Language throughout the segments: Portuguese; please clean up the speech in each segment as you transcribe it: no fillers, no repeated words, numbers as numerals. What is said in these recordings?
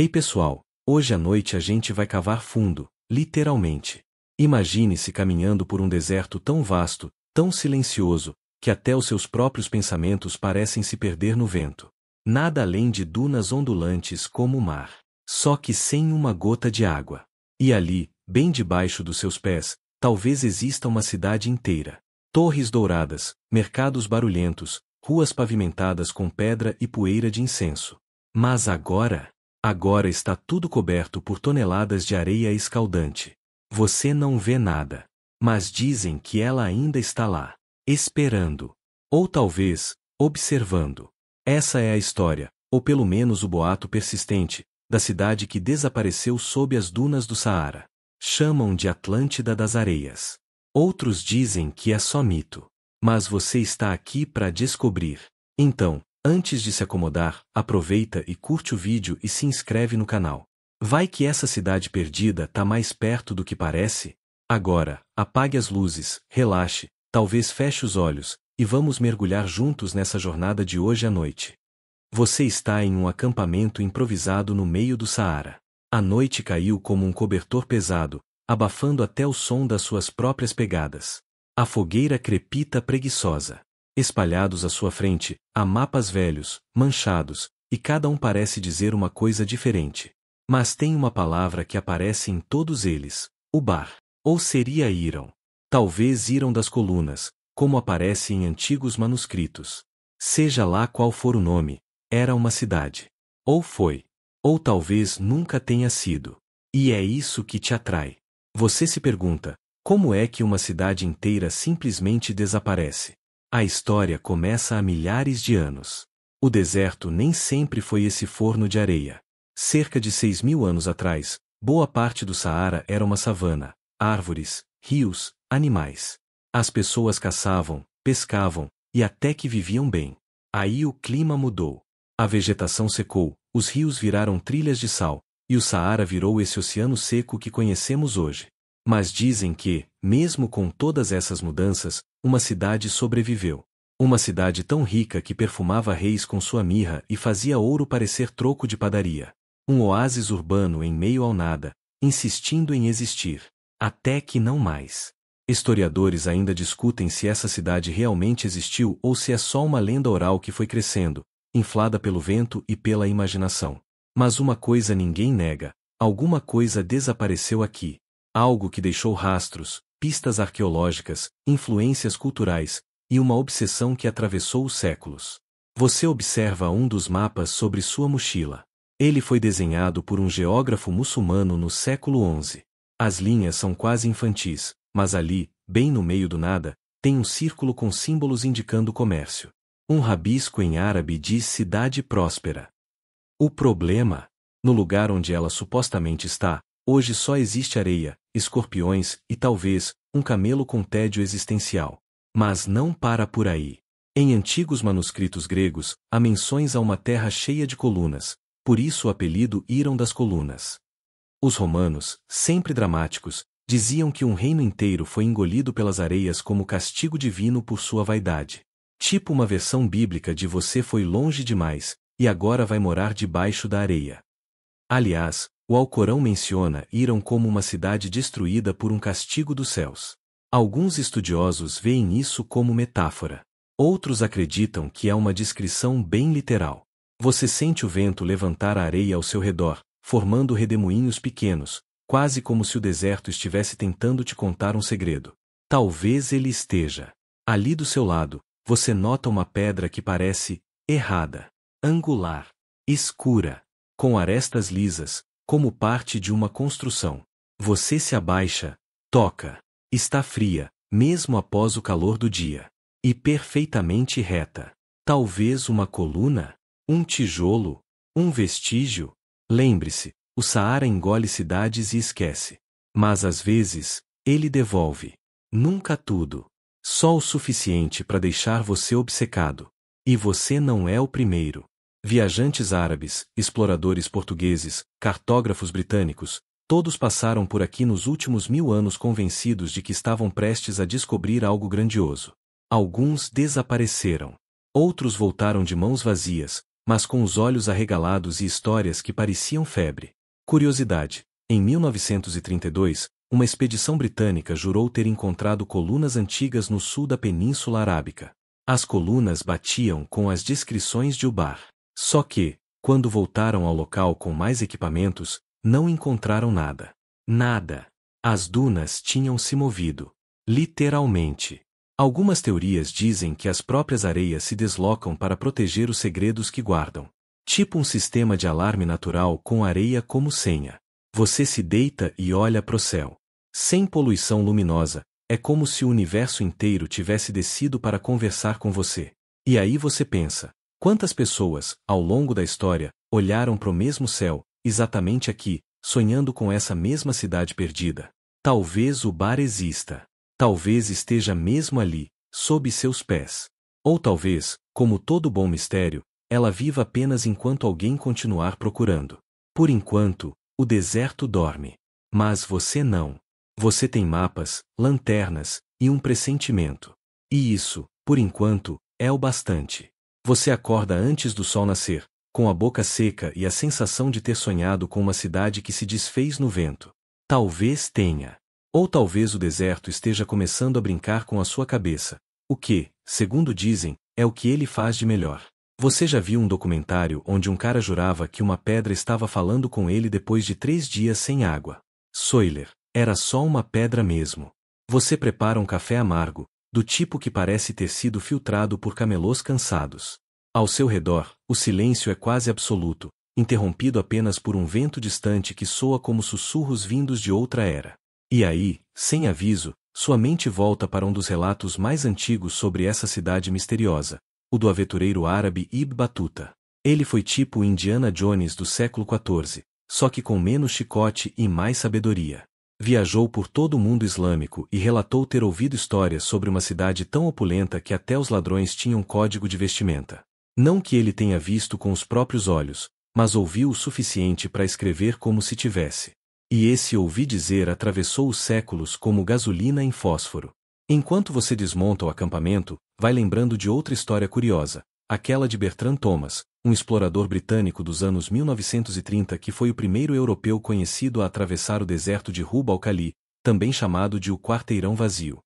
Hey pessoal, hoje à noite a gente vai cavar fundo, literalmente. Imagine-se caminhando por um deserto tão vasto, tão silencioso, que até os seus próprios pensamentos parecem se perder no vento. Nada além de dunas ondulantes como o mar. Só que sem uma gota de água. E ali, bem debaixo dos seus pés, talvez exista uma cidade inteira. Torres douradas, mercados barulhentos, ruas pavimentadas com pedra e poeira de incenso. Mas agora está tudo coberto por toneladas de areia escaldante. Você não vê nada. Mas dizem que ela ainda está lá, esperando. Ou talvez, observando. Essa é a história, ou pelo menos o boato persistente, da cidade que desapareceu sob as dunas do Saara. Chamam de Atlântida das Areias. Outros dizem que é só mito. Mas você está aqui para descobrir. Então, antes de se acomodar, aproveita e curte o vídeo e se inscreve no canal. Vai que essa cidade perdida tá mais perto do que parece? Agora, apague as luzes, relaxe, talvez feche os olhos, e vamos mergulhar juntos nessa jornada de hoje à noite. Você está em um acampamento improvisado no meio do Saara. A noite caiu como um cobertor pesado, abafando até o som das suas próprias pegadas. A fogueira crepita preguiçosa. Espalhados à sua frente, há mapas velhos, manchados, e cada um parece dizer uma coisa diferente. Mas tem uma palavra que aparece em todos eles: o bar. Ou seria Irão. Talvez Irão das Colunas, como aparece em antigos manuscritos. Seja lá qual for o nome, era uma cidade. Ou foi. Ou talvez nunca tenha sido. E é isso que te atrai. Você se pergunta, como é que uma cidade inteira simplesmente desaparece? A história começa há milhares de anos. O deserto nem sempre foi esse forno de areia. Cerca de 6.000 anos atrás, boa parte do Saara era uma savana, árvores, rios, animais. As pessoas caçavam, pescavam, e até que viviam bem. Aí o clima mudou. A vegetação secou, os rios viraram trilhas de sal, e o Saara virou esse oceano seco que conhecemos hoje. Mas dizem que, mesmo com todas essas mudanças, uma cidade sobreviveu. Uma cidade tão rica que perfumava reis com sua mirra e fazia ouro parecer troco de padaria. Um oásis urbano em meio ao nada, insistindo em existir. Até que não mais. Historiadores ainda discutem se essa cidade realmente existiu ou se é só uma lenda oral que foi crescendo, inflada pelo vento e pela imaginação. Mas uma coisa ninguém nega: alguma coisa desapareceu aqui. Algo que deixou rastros, pistas arqueológicas, influências culturais, e uma obsessão que atravessou os séculos. Você observa um dos mapas sobre sua mochila. Ele foi desenhado por um geógrafo muçulmano no século XI. As linhas são quase infantis, mas ali, bem no meio do nada, tem um círculo com símbolos indicando comércio. Um rabisco em árabe diz cidade próspera. O problema? No lugar onde ela supostamente está, hoje só existe areia, escorpiões e talvez, um camelo com tédio existencial. Mas não para por aí. Em antigos manuscritos gregos, há menções a uma terra cheia de colunas, por isso o apelido Irão das Colunas. Os romanos, sempre dramáticos, diziam que um reino inteiro foi engolido pelas areias como castigo divino por sua vaidade. Tipo uma versão bíblica de você foi longe demais, e agora vai morar debaixo da areia. Aliás, o Alcorão menciona Irão como uma cidade destruída por um castigo dos céus. Alguns estudiosos veem isso como metáfora. Outros acreditam que é uma descrição bem literal. Você sente o vento levantar a areia ao seu redor, formando redemoinhos pequenos, quase como se o deserto estivesse tentando te contar um segredo. Talvez ele esteja. Ali do seu lado, você nota uma pedra que parece errada, angular, escura, com arestas lisas, como parte de uma construção. Você se abaixa, toca. Está fria, mesmo após o calor do dia. E perfeitamente reta. Talvez uma coluna? Um tijolo? Um vestígio? Lembre-se, o Saara engole cidades e esquece. Mas às vezes, ele devolve. Nunca tudo. Só o suficiente para deixar você obcecado. E você não é o primeiro. Viajantes árabes, exploradores portugueses, cartógrafos britânicos, todos passaram por aqui nos últimos 1000 anos convencidos de que estavam prestes a descobrir algo grandioso. Alguns desapareceram. Outros voltaram de mãos vazias, mas com os olhos arregalados e histórias que pareciam febre. Curiosidade: em 1932, uma expedição britânica jurou ter encontrado colunas antigas no sul da Península Arábica. As colunas batiam com as descrições de Ubar. Só que, quando voltaram ao local com mais equipamentos, não encontraram nada. Nada. As dunas tinham se movido. Literalmente. Algumas teorias dizem que as próprias areias se deslocam para proteger os segredos que guardam. Tipo um sistema de alarme natural com areia como senha. Você se deita e olha pro céu. Sem poluição luminosa, é como se o universo inteiro tivesse descido para conversar com você. E aí você pensa, quantas pessoas, ao longo da história, olharam pro mesmo céu, exatamente aqui, sonhando com essa mesma cidade perdida? Talvez o bar exista. Talvez esteja mesmo ali, sob seus pés. Ou talvez, como todo bom mistério, ela viva apenas enquanto alguém continuar procurando. Por enquanto, o deserto dorme. Mas você não. Você tem mapas, lanternas e um pressentimento. E isso, por enquanto, é o bastante. Você acorda antes do sol nascer, com a boca seca e a sensação de ter sonhado com uma cidade que se desfez no vento. Talvez tenha. Ou talvez o deserto esteja começando a brincar com a sua cabeça. O que, segundo dizem, é o que ele faz de melhor. Você já viu um documentário onde um cara jurava que uma pedra estava falando com ele depois de 3 dias sem água? Spoiler, era só uma pedra mesmo. Você prepara um café amargo, do tipo que parece ter sido filtrado por camelôs cansados. Ao seu redor, o silêncio é quase absoluto, interrompido apenas por um vento distante que soa como sussurros vindos de outra era. E aí, sem aviso, sua mente volta para um dos relatos mais antigos sobre essa cidade misteriosa, o do aventureiro árabe Ibn Batuta. Ele foi tipo o Indiana Jones do século XIV, só que com menos chicote e mais sabedoria. Viajou por todo o mundo islâmico e relatou ter ouvido histórias sobre uma cidade tão opulenta que até os ladrões tinham código de vestimenta. Não que ele tenha visto com os próprios olhos, mas ouviu o suficiente para escrever como se tivesse. E esse ouvi dizer atravessou os séculos como gasolina em fósforo. Enquanto você desmonta o acampamento, vai lembrando de outra história curiosa, aquela de Bertrand Thomas, um explorador britânico dos anos 1930 que foi o primeiro europeu conhecido a atravessar o deserto de Rub al-Khali, também chamado de o Quarteirão Vazio.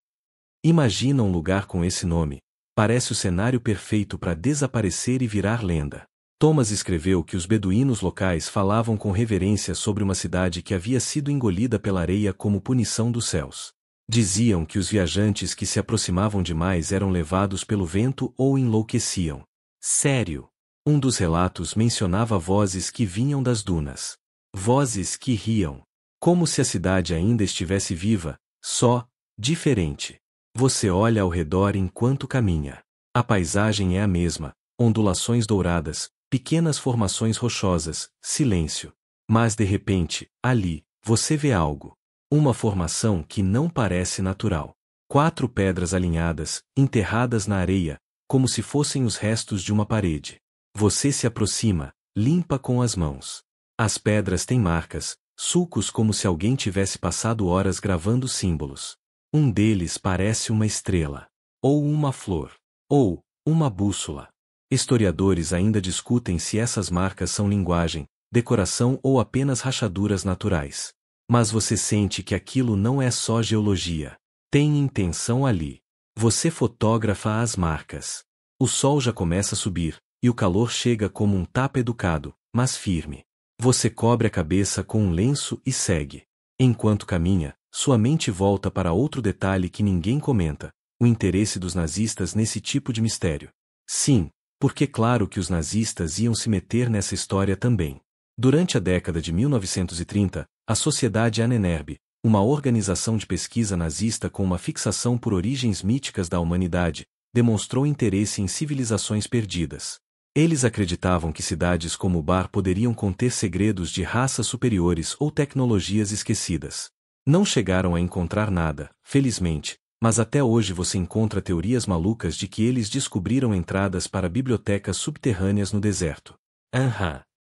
Imagina um lugar com esse nome. Parece o cenário perfeito para desaparecer e virar lenda. Thomas escreveu que os beduínos locais falavam com reverência sobre uma cidade que havia sido engolida pela areia como punição dos céus. Diziam que os viajantes que se aproximavam demais eram levados pelo vento ou enlouqueciam. Sério. Um dos relatos mencionava vozes que vinham das dunas. Vozes que riam. Como se a cidade ainda estivesse viva, só, diferente. Você olha ao redor enquanto caminha. A paisagem é a mesma, ondulações douradas, pequenas formações rochosas, silêncio. Mas de repente, ali, você vê algo. Uma formação que não parece natural. 4 pedras alinhadas, enterradas na areia, como se fossem os restos de uma parede. Você se aproxima, limpa com as mãos. As pedras têm marcas, sulcos como se alguém tivesse passado horas gravando símbolos. Um deles parece uma estrela. Ou uma flor. Ou uma bússola. Historiadores ainda discutem se essas marcas são linguagem, decoração ou apenas rachaduras naturais. Mas você sente que aquilo não é só geologia. Tem intenção ali. Você fotografa as marcas. O sol já começa a subir, e o calor chega como um tapa educado, mas firme. Você cobre a cabeça com um lenço e segue. Enquanto caminha, sua mente volta para outro detalhe que ninguém comenta, o interesse dos nazistas nesse tipo de mistério. Sim, porque claro que os nazistas iam se meter nessa história também. Durante a década de 1930, a Sociedade Ahnenerbe, uma organização de pesquisa nazista com uma fixação por origens míticas da humanidade, demonstrou interesse em civilizações perdidas. Eles acreditavam que cidades como o Bar poderiam conter segredos de raças superiores ou tecnologias esquecidas. Não chegaram a encontrar nada, felizmente, mas até hoje você encontra teorias malucas de que eles descobriram entradas para bibliotecas subterrâneas no deserto.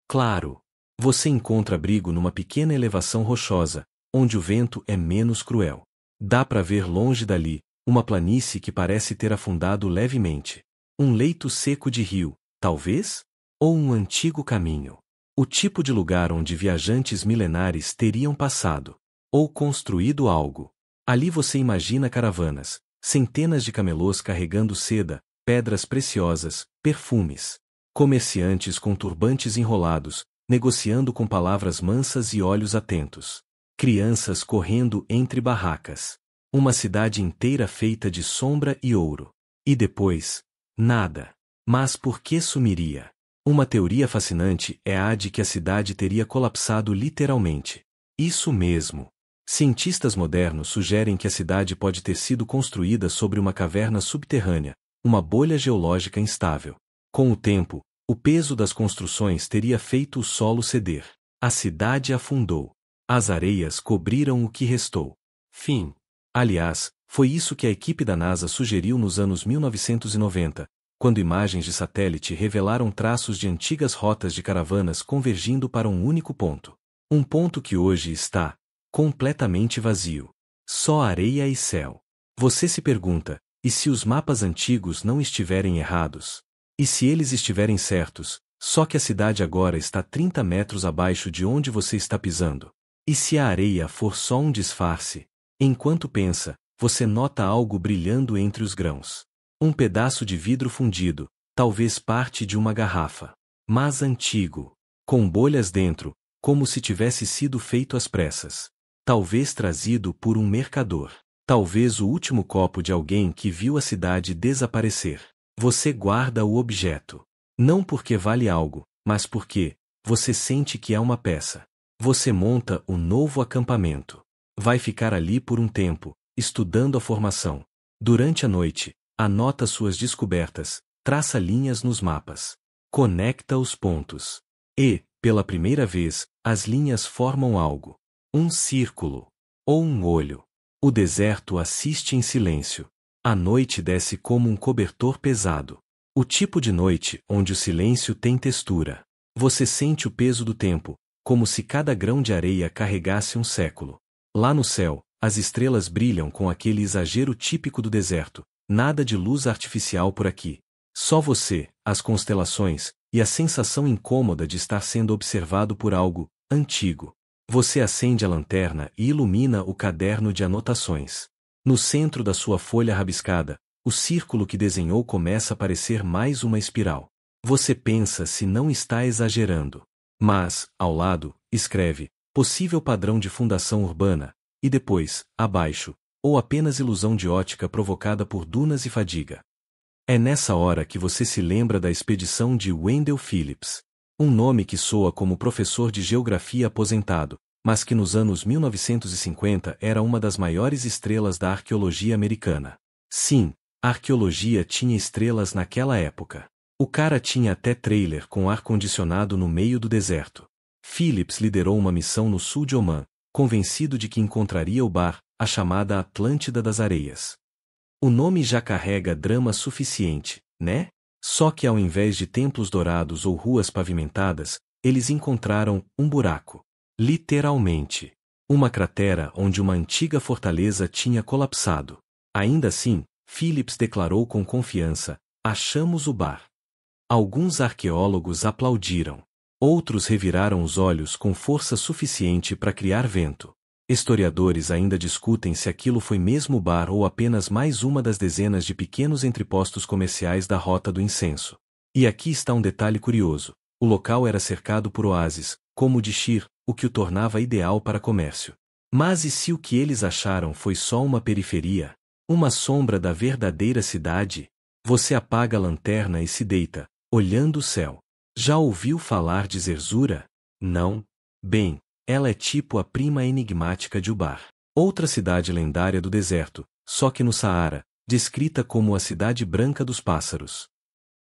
Claro. Você encontra abrigo numa pequena elevação rochosa, onde o vento é menos cruel. Dá para ver longe dali, uma planície que parece ter afundado levemente. Um leito seco de rio, talvez? ou um antigo caminho. O tipo de lugar onde viajantes milenares teriam passado, ou construído algo. Ali você imagina caravanas, centenas de camelôs carregando seda, pedras preciosas, perfumes. Comerciantes com turbantes enrolados, negociando com palavras mansas e olhos atentos. Crianças correndo entre barracas. Uma cidade inteira feita de sombra e ouro. E depois, nada. Mas por que sumiria? Uma teoria fascinante é a de que a cidade teria colapsado literalmente. Isso mesmo. Cientistas modernos sugerem que a cidade pode ter sido construída sobre uma caverna subterrânea, uma bolha geológica instável. Com o tempo, o peso das construções teria feito o solo ceder. A cidade afundou. As areias cobriram o que restou. Fim. Aliás, foi isso que a equipe da NASA sugeriu nos anos 1990, quando imagens de satélite revelaram traços de antigas rotas de caravanas convergindo para um único ponto. Um ponto que hoje está completamente vazio. Só areia e céu. Você se pergunta, e se os mapas antigos não estiverem errados? E se eles estiverem certos, só que a cidade agora está 30 metros abaixo de onde você está pisando? E se a areia for só um disfarce? Enquanto pensa, você nota algo brilhando entre os grãos. Um pedaço de vidro fundido, talvez parte de uma garrafa. Mas antigo. Com bolhas dentro, como se tivesse sido feito às pressas. Talvez trazido por um mercador. Talvez o último copo de alguém que viu a cidade desaparecer. Você guarda o objeto. Não porque vale algo, mas porque você sente que é uma peça. Você monta um novo acampamento. Vai ficar ali por um tempo, estudando a formação. Durante a noite, anota suas descobertas, traça linhas nos mapas. Conecta os pontos. E, pela primeira vez, as linhas formam algo. Um círculo. Ou um olho. O deserto assiste em silêncio. A noite desce como um cobertor pesado. O tipo de noite onde o silêncio tem textura. Você sente o peso do tempo, como se cada grão de areia carregasse um século. Lá no céu, as estrelas brilham com aquele exagero típico do deserto, nada de luz artificial por aqui. Só você, as constelações, e a sensação incômoda de estar sendo observado por algo antigo. Você acende a lanterna e ilumina o caderno de anotações. No centro da sua folha rabiscada, o círculo que desenhou começa a parecer mais uma espiral. Você pensa se não está exagerando. Mas, ao lado, escreve, possível padrão de fundação urbana, e depois, abaixo, ou apenas ilusão de ótica provocada por dunas e fadiga. É nessa hora que você se lembra da expedição de Wendell Phillips. Um nome que soa como professor de geografia aposentado, mas que nos anos 1950 era uma das maiores estrelas da arqueologia americana. Sim, a arqueologia tinha estrelas naquela época. O cara tinha até trailer com ar-condicionado no meio do deserto. Phillips liderou uma missão no sul de Omã, convencido de que encontraria o bar, a chamada Atlântida das Areias. O nome já carrega drama suficiente, né? Só que ao invés de templos dourados ou ruas pavimentadas, eles encontraram um buraco. Literalmente. Uma cratera onde uma antiga fortaleza tinha colapsado. Ainda assim, Phillips declarou com confiança, achamos o bar. Alguns arqueólogos aplaudiram. Outros reviraram os olhos com força suficiente para criar vento. Historiadores ainda discutem se aquilo foi mesmo o bar ou apenas mais uma das dezenas de pequenos entrepostos comerciais da Rota do Incenso. E aqui está um detalhe curioso. O local era cercado por oásis, como o de Shir, o que o tornava ideal para comércio. Mas e se o que eles acharam foi só uma periferia? Uma sombra da verdadeira cidade? Você apaga a lanterna e se deita, olhando o céu. Já ouviu falar de Zerzura? Não? Bem, ela é tipo a prima enigmática de Ubar. Outra cidade lendária do deserto, só que no Saara, descrita como a Cidade Branca dos Pássaros.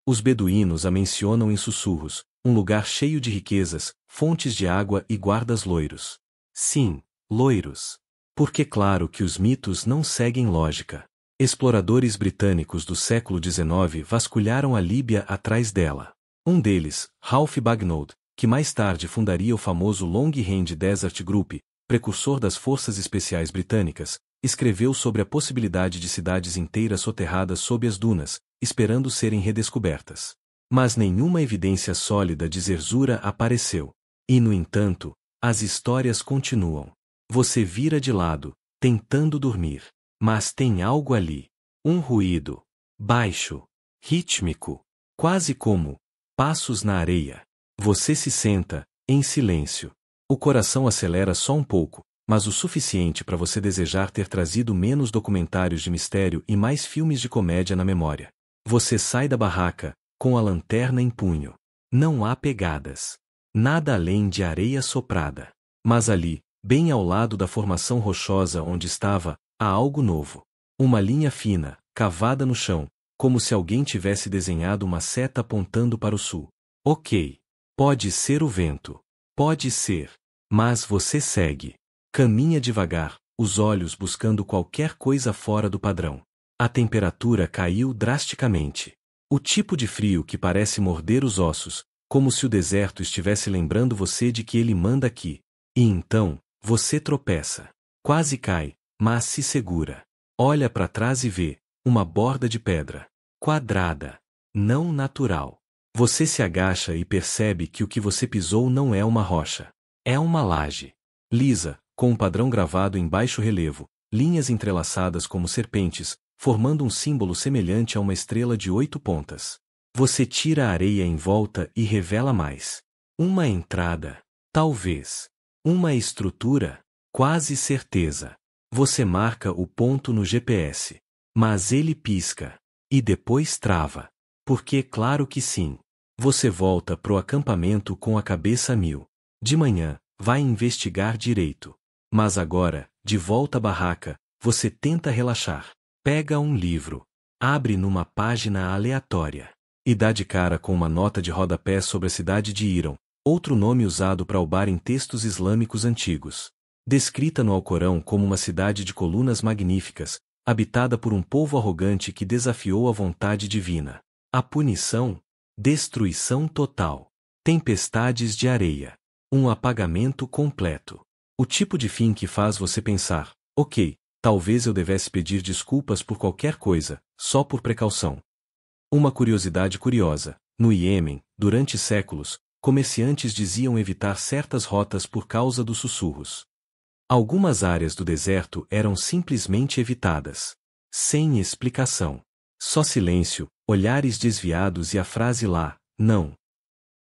Os beduínos a mencionam em sussurros, um lugar cheio de riquezas, fontes de água e guardas loiros. Sim, loiros. Porque claro que os mitos não seguem lógica. Exploradores britânicos do século XIX vasculharam a Líbia atrás dela. Um deles, Ralph Bagnode, que mais tarde fundaria o famoso Long Range Desert Group, precursor das forças especiais britânicas, escreveu sobre a possibilidade de cidades inteiras soterradas sob as dunas, esperando serem redescobertas. Mas nenhuma evidência sólida de Zerzura apareceu. E no entanto, as histórias continuam. Você vira de lado, tentando dormir. Mas tem algo ali. Um ruído. Baixo. Rítmico. Quase como passos na areia. Você se senta, em silêncio. O coração acelera só um pouco, mas o suficiente para você desejar ter trazido menos documentários de mistério e mais filmes de comédia na memória. Você sai da barraca, com a lanterna em punho. Não há pegadas. Nada além de areia soprada. Mas ali, bem ao lado da formação rochosa onde estava, há algo novo. Uma linha fina, cavada no chão, como se alguém tivesse desenhado uma seta apontando para o sul. Ok. Pode ser o vento. Pode ser. Mas você segue. Caminha devagar, os olhos buscando qualquer coisa fora do padrão. A temperatura caiu drasticamente. O tipo de frio que parece morder os ossos, como se o deserto estivesse lembrando você de que ele manda aqui. E então, você tropeça. Quase cai, mas se segura. Olha para trás e vê uma borda de pedra. Quadrada. Não natural. Você se agacha e percebe que o que você pisou não é uma rocha. É uma laje. Lisa, com um padrão gravado em baixo relevo, linhas entrelaçadas como serpentes, formando um símbolo semelhante a uma estrela de 8 pontas. Você tira a areia em volta e revela mais. Uma entrada. Talvez. Uma estrutura. Quase certeza. Você marca o ponto no GPS. Mas ele pisca. E depois trava. Porque claro que sim. Você volta pro acampamento com a cabeça a mil. De manhã, vai investigar direito. Mas agora, de volta à barraca, você tenta relaxar. Pega um livro. Abre numa página aleatória. E dá de cara com uma nota de rodapé sobre a cidade de Irão, outro nome usado para o bar em textos islâmicos antigos. Descrita no Alcorão como uma cidade de colunas magníficas, habitada por um povo arrogante que desafiou a vontade divina. A punição? Destruição total. Tempestades de areia. Um apagamento completo. O tipo de fim que faz você pensar, ok, talvez eu devesse pedir desculpas por qualquer coisa, só por precaução. Uma curiosidade curiosa, no Iêmen, durante séculos, comerciantes diziam evitar certas rotas por causa dos sussurros. Algumas áreas do deserto eram simplesmente evitadas. Sem explicação. Só silêncio, olhares desviados e a frase lá, não.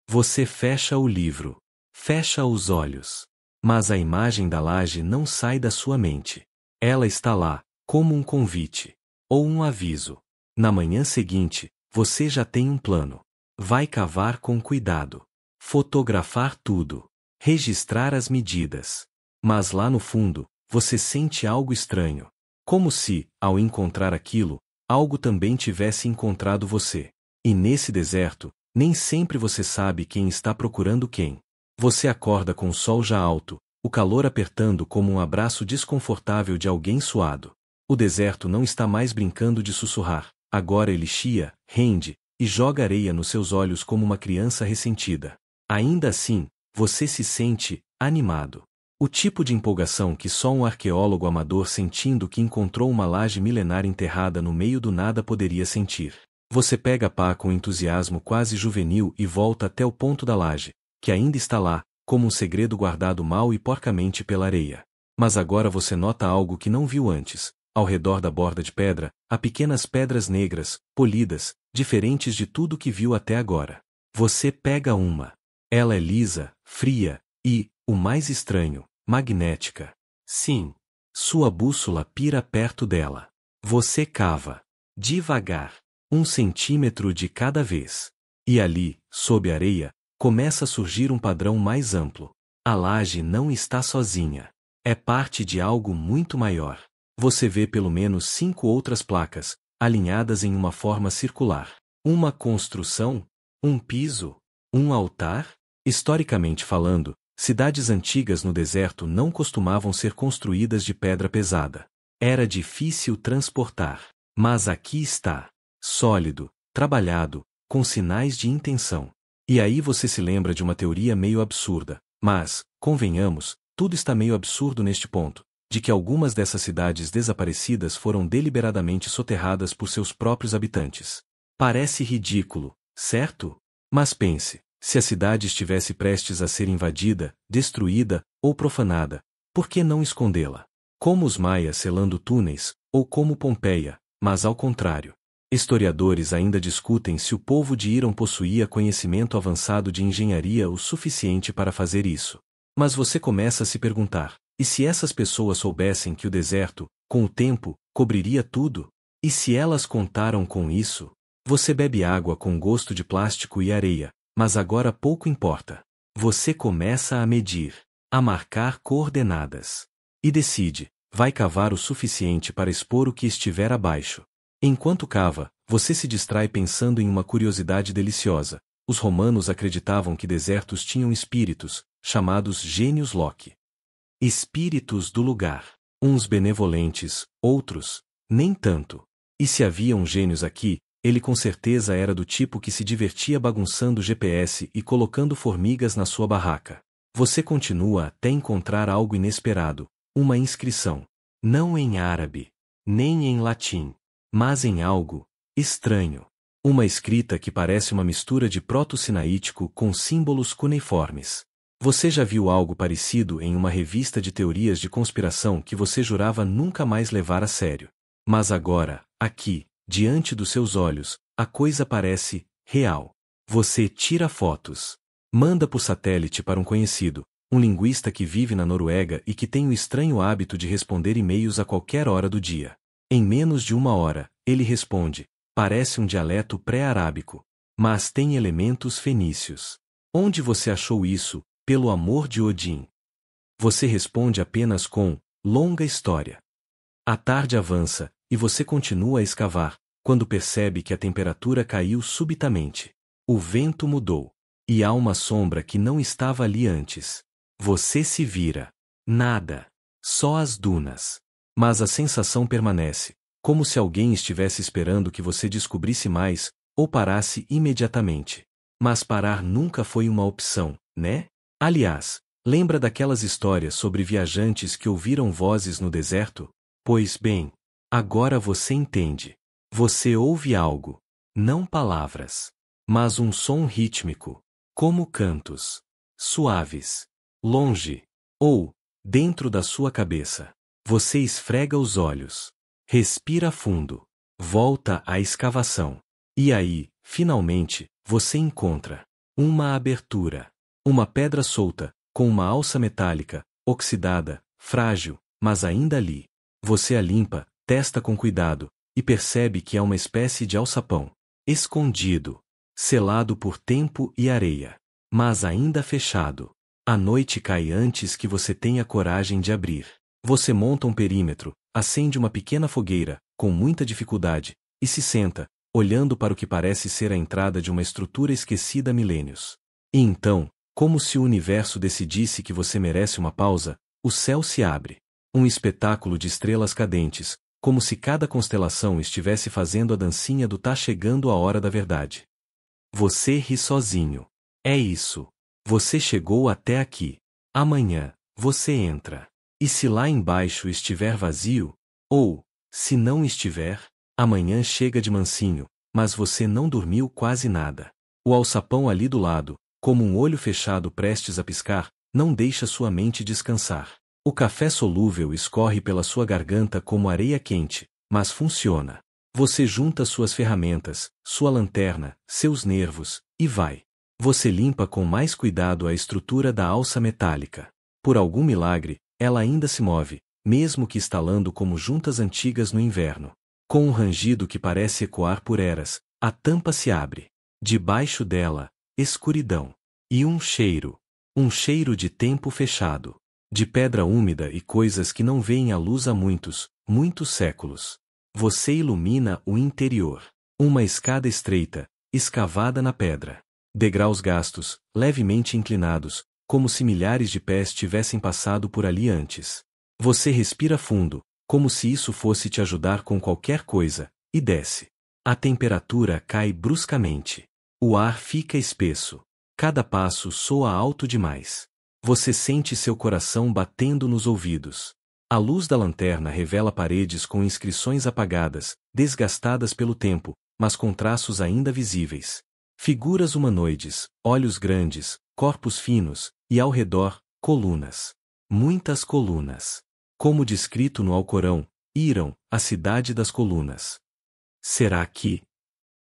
Você fecha o livro. Fecha os olhos. Mas a imagem da laje não sai da sua mente. Ela está lá, como um convite. Ou um aviso. Na manhã seguinte, você já tem um plano. Vai cavar com cuidado. Fotografar tudo. Registrar as medidas. Mas lá no fundo, você sente algo estranho. Como se, ao encontrar aquilo, algo também tivesse encontrado você. E nesse deserto, nem sempre você sabe quem está procurando quem. Você acorda com o sol já alto, o calor apertando como um abraço desconfortável de alguém suado. O deserto não está mais brincando de sussurrar, agora ele chia, rende, e joga areia nos seus olhos como uma criança ressentida. Ainda assim, você se sente animado. O tipo de empolgação que só um arqueólogo amador sentindo que encontrou uma laje milenar enterrada no meio do nada poderia sentir. Você pega a pá com entusiasmo quase juvenil e volta até o ponto da laje, que ainda está lá, como um segredo guardado mal e porcamente pela areia. Mas agora você nota algo que não viu antes. Ao redor da borda de pedra, há pequenas pedras negras, polidas, diferentes de tudo que viu até agora. Você pega uma. Ela é lisa, fria e, o mais estranho, magnética. Sim. Sua bússola pira perto dela. Você cava. Devagar. 1 centímetro de cada vez. E ali, sob a areia, começa a surgir um padrão mais amplo. A laje não está sozinha. É parte de algo muito maior. Você vê pelo menos 5 outras placas, alinhadas em uma forma circular. Uma construção? Um piso? Um altar? Historicamente falando, cidades antigas no deserto não costumavam ser construídas de pedra pesada. Era difícil transportar. Mas aqui está. Sólido, trabalhado, com sinais de intenção. E aí você se lembra de uma teoria meio absurda, mas, convenhamos, tudo está meio absurdo neste ponto, de que algumas dessas cidades desaparecidas foram deliberadamente soterradas por seus próprios habitantes. Parece ridículo, certo? Mas pense, se a cidade estivesse prestes a ser invadida, destruída ou profanada, por que não escondê-la? Como os maias selando túneis, ou como Pompeia, mas ao contrário. Historiadores ainda discutem se o povo de Irão possuía conhecimento avançado de engenharia o suficiente para fazer isso. Mas você começa a se perguntar, e se essas pessoas soubessem que o deserto, com o tempo, cobriria tudo? E se elas contaram com isso? Você bebe água com gosto de plástico e areia, mas agora pouco importa. Você começa a medir, a marcar coordenadas. E decide, vai cavar o suficiente para expor o que estiver abaixo. Enquanto cava, você se distrai pensando em uma curiosidade deliciosa. Os romanos acreditavam que desertos tinham espíritos, chamados gênios loci. Espíritos do lugar. Uns benevolentes, outros, nem tanto. E se haviam gênios aqui, ele com certeza era do tipo que se divertia bagunçando o GPS e colocando formigas na sua barraca. Você continua até encontrar algo inesperado, uma inscrição. Não em árabe, nem em latim, mas em algo estranho. Uma escrita que parece uma mistura de proto-sinaítico com símbolos cuneiformes. Você já viu algo parecido em uma revista de teorias de conspiração que você jurava nunca mais levar a sério. Mas agora, aqui, diante dos seus olhos, a coisa parece real. Você tira fotos. Manda por satélite para um conhecido, um linguista que vive na Noruega e que tem o estranho hábito de responder e-mails a qualquer hora do dia. Em menos de 1 hora, ele responde. Parece um dialeto pré-arábico, mas tem elementos fenícios. Onde você achou isso, pelo amor de Odin? Você responde apenas com longa história. A tarde avança, e você continua a escavar, quando percebe que a temperatura caiu subitamente. O vento mudou. E há uma sombra que não estava ali antes. Você se vira. Nada. Só as dunas. Mas a sensação permanece, como se alguém estivesse esperando que você descobrisse mais, ou parasse imediatamente. Mas parar nunca foi uma opção, né? Aliás, lembra daquelas histórias sobre viajantes que ouviram vozes no deserto? Pois bem, agora você entende. Você ouve algo. Não palavras. Mas um som rítmico. Como cantos. Suaves. Longe. Ou, dentro da sua cabeça. Você esfrega os olhos. Respira fundo. Volta à escavação. E aí, finalmente, você encontra uma abertura. Uma pedra solta, com uma alça metálica, oxidada, frágil, mas ainda ali. Você a limpa, testa com cuidado, e percebe que é uma espécie de alçapão. Escondido. Selado por tempo e areia. Mas ainda fechado. A noite cai antes que você tenha coragem de abrir. Você monta um perímetro, acende uma pequena fogueira, com muita dificuldade, e se senta, olhando para o que parece ser a entrada de uma estrutura esquecida há milênios. E então, como se o universo decidisse que você merece uma pausa, o céu se abre. Um espetáculo de estrelas cadentes, como se cada constelação estivesse fazendo a dancinha do tá chegando a hora da verdade. Você ri sozinho. É isso. Você chegou até aqui. Amanhã, você entra. E se lá embaixo estiver vazio? Ou, se não estiver, amanhã chega de mansinho, mas você não dormiu quase nada. O alçapão ali do lado, como um olho fechado prestes a piscar, não deixa sua mente descansar. O café solúvel escorre pela sua garganta como areia quente, mas funciona. Você junta suas ferramentas, sua lanterna, seus nervos, e vai. Você limpa com mais cuidado a estrutura da alça metálica. Por algum milagre, ela ainda se move, mesmo que estalando como juntas antigas no inverno. Com um rangido que parece ecoar por eras, a tampa se abre. Debaixo dela, escuridão. E um cheiro. Um cheiro de tempo fechado. De pedra úmida e coisas que não veem a luz há muitos, muitos séculos. Você ilumina o interior. Uma escada estreita, escavada na pedra. Degraus gastos, levemente inclinados, como se milhares de pés tivessem passado por ali antes. Você respira fundo, como se isso fosse te ajudar com qualquer coisa, e desce. A temperatura cai bruscamente. O ar fica espesso. Cada passo soa alto demais. Você sente seu coração batendo nos ouvidos. A luz da lanterna revela paredes com inscrições apagadas, desgastadas pelo tempo, mas com traços ainda visíveis. Figuras humanoides, olhos grandes, corpos finos, e ao redor, colunas. Muitas colunas. Como descrito no Alcorão, Irão, a cidade das colunas. Será que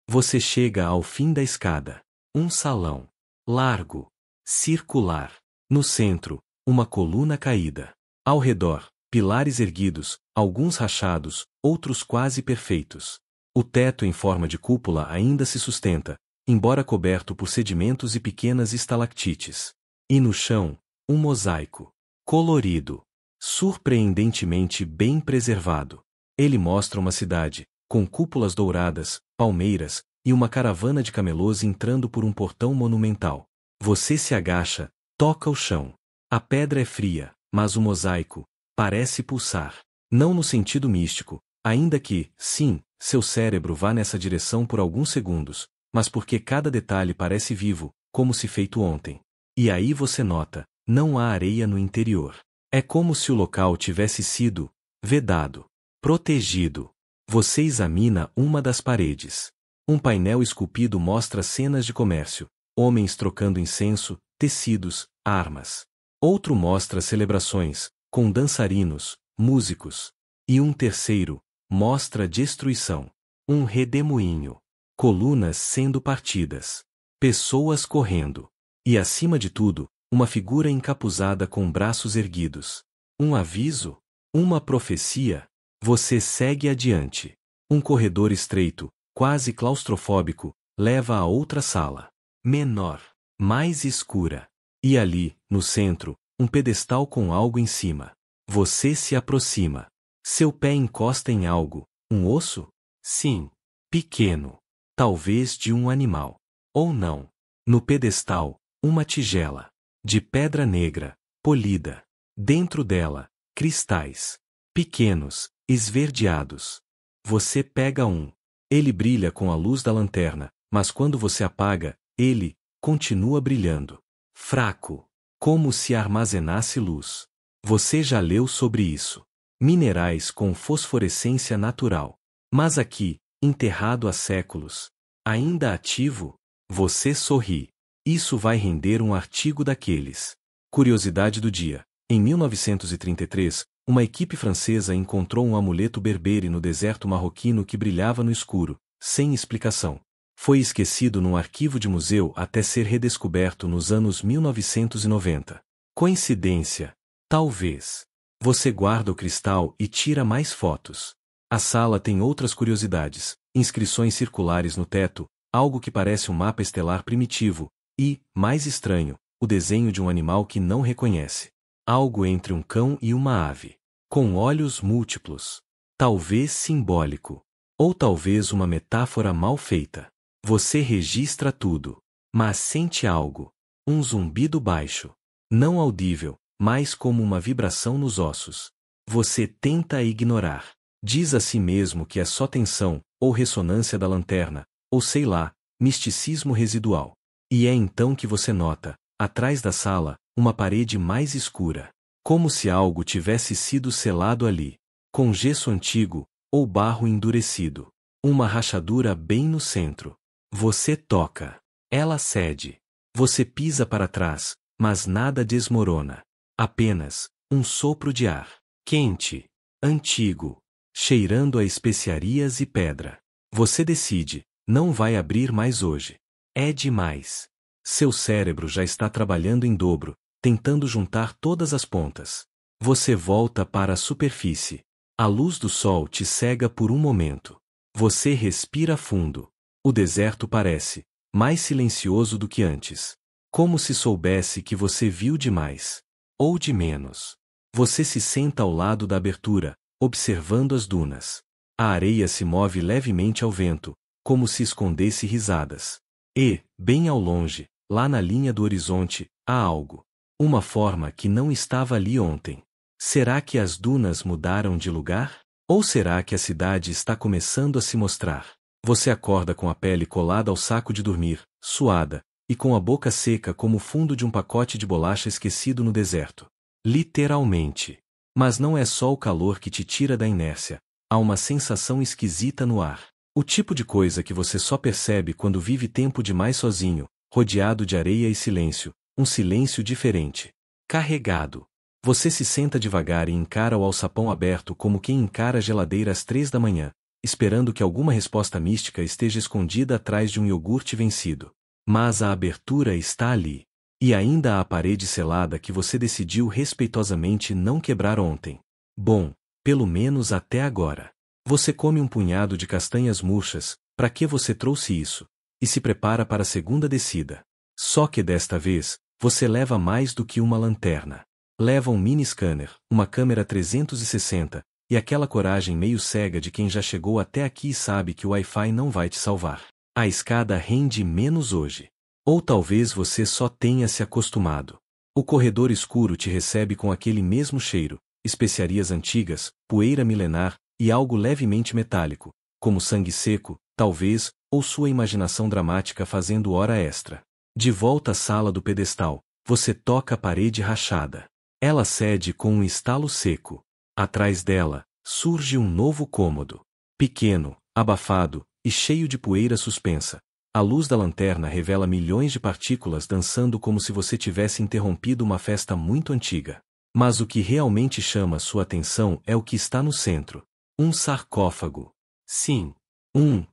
você chega ao fim da escada? Um salão. Largo. Circular. No centro, uma coluna caída. Ao redor, pilares erguidos, alguns rachados, outros quase perfeitos. O teto em forma de cúpula ainda se sustenta, embora coberto por sedimentos e pequenas estalactites. E no chão, um mosaico. Colorido. Surpreendentemente bem preservado. Ele mostra uma cidade, com cúpulas douradas, palmeiras, e uma caravana de camelôs entrando por um portão monumental. Você se agacha, toca o chão. A pedra é fria, mas o mosaico parece pulsar. Não no sentido místico, ainda que, sim, seu cérebro vá nessa direção por alguns segundos, mas porque cada detalhe parece vivo, como se feito ontem. E aí você nota, não há areia no interior. É como se o local tivesse sido vedado, protegido. Você examina uma das paredes. Um painel esculpido mostra cenas de comércio, homens trocando incenso, tecidos, armas. Outro mostra celebrações, com dançarinos, músicos. E um terceiro mostra destruição. Um redemoinho. Colunas sendo partidas. Pessoas correndo. E acima de tudo, uma figura encapuzada com braços erguidos. Um aviso? Uma profecia? Você segue adiante. Um corredor estreito, quase claustrofóbico, leva a outra sala. Menor. Mais escura. E ali, no centro, um pedestal com algo em cima. Você se aproxima. Seu pé encosta em algo. Um osso? Sim. Pequeno. Talvez de um animal. Ou não. No pedestal, uma tigela. De pedra negra, polida. Dentro dela, cristais. Pequenos, esverdeados. Você pega um. Ele brilha com a luz da lanterna, mas quando você apaga, ele continua brilhando. Fraco. Como se armazenasse luz. Você já leu sobre isso. Minerais com fosforescência natural. Mas aqui, enterrado há séculos. Ainda ativo? Você sorri. Isso vai render um artigo daqueles. Curiosidade do dia. Em 1933, uma equipe francesa encontrou um amuleto berbere no deserto marroquino que brilhava no escuro, sem explicação. Foi esquecido num arquivo de museu até ser redescoberto nos anos 1990. Coincidência? Talvez. Você guarda o cristal e tira mais fotos. A sala tem outras curiosidades, inscrições circulares no teto, algo que parece um mapa estelar primitivo, e, mais estranho, o desenho de um animal que não reconhece. Algo entre um cão e uma ave. Com olhos múltiplos. Talvez simbólico. Ou talvez uma metáfora mal feita. Você registra tudo. Mas sente algo. Um zumbido baixo. Não audível, mas como uma vibração nos ossos. Você tenta ignorar. Diz a si mesmo que é só tensão, ou ressonância da lanterna, ou sei lá, misticismo residual. E é então que você nota, atrás da sala, uma parede mais escura. Como se algo tivesse sido selado ali. Com gesso antigo, ou barro endurecido. Uma rachadura bem no centro. Você toca. Ela cede. Você pisa para trás, mas nada desmorona. Apenas, um sopro de ar. Quente. Antigo. Cheirando a especiarias e pedra. Você decide, não vai abrir mais hoje. É demais. Seu cérebro já está trabalhando em dobro, tentando juntar todas as pontas. Você volta para a superfície. A luz do sol te cega por um momento. Você respira fundo. O deserto parece mais silencioso do que antes. Como se soubesse que você viu demais. Ou de menos. Você se senta ao lado da abertura, observando as dunas. A areia se move levemente ao vento, como se escondesse risadas. E, bem ao longe, lá na linha do horizonte, há algo. Uma forma que não estava ali ontem. Será que as dunas mudaram de lugar? Ou será que a cidade está começando a se mostrar? Você acorda com a pele colada ao saco de dormir, suada, e com a boca seca como o fundo de um pacote de bolacha esquecido no deserto. Literalmente. Mas não é só o calor que te tira da inércia. Há uma sensação esquisita no ar. O tipo de coisa que você só percebe quando vive tempo demais sozinho, rodeado de areia e silêncio, um silêncio diferente. Carregado. Você se senta devagar e encara o alçapão aberto como quem encara a geladeira às 3 da manhã, esperando que alguma resposta mística esteja escondida atrás de um iogurte vencido. Mas a abertura está ali. E ainda há a parede selada que você decidiu respeitosamente não quebrar ontem. Bom, pelo menos até agora. Você come um punhado de castanhas murchas, para que você trouxe isso? E se prepara para a segunda descida. Só que desta vez, você leva mais do que uma lanterna. Leva um mini scanner, uma câmera 360, e aquela coragem meio cega de quem já chegou até aqui e sabe que o Wi-Fi não vai te salvar. A escada rende menos hoje. Ou talvez você só tenha se acostumado. O corredor escuro te recebe com aquele mesmo cheiro, especiarias antigas, poeira milenar, e algo levemente metálico, como sangue seco, talvez, ou sua imaginação dramática fazendo hora extra. De volta à sala do pedestal, você toca a parede rachada. Ela cede com um estalo seco. Atrás dela, surge um novo cômodo. Pequeno, abafado, e cheio de poeira suspensa. A luz da lanterna revela milhões de partículas dançando como se você tivesse interrompido uma festa muito antiga. Mas o que realmente chama sua atenção é o que está no centro. Um sarcófago. Sim.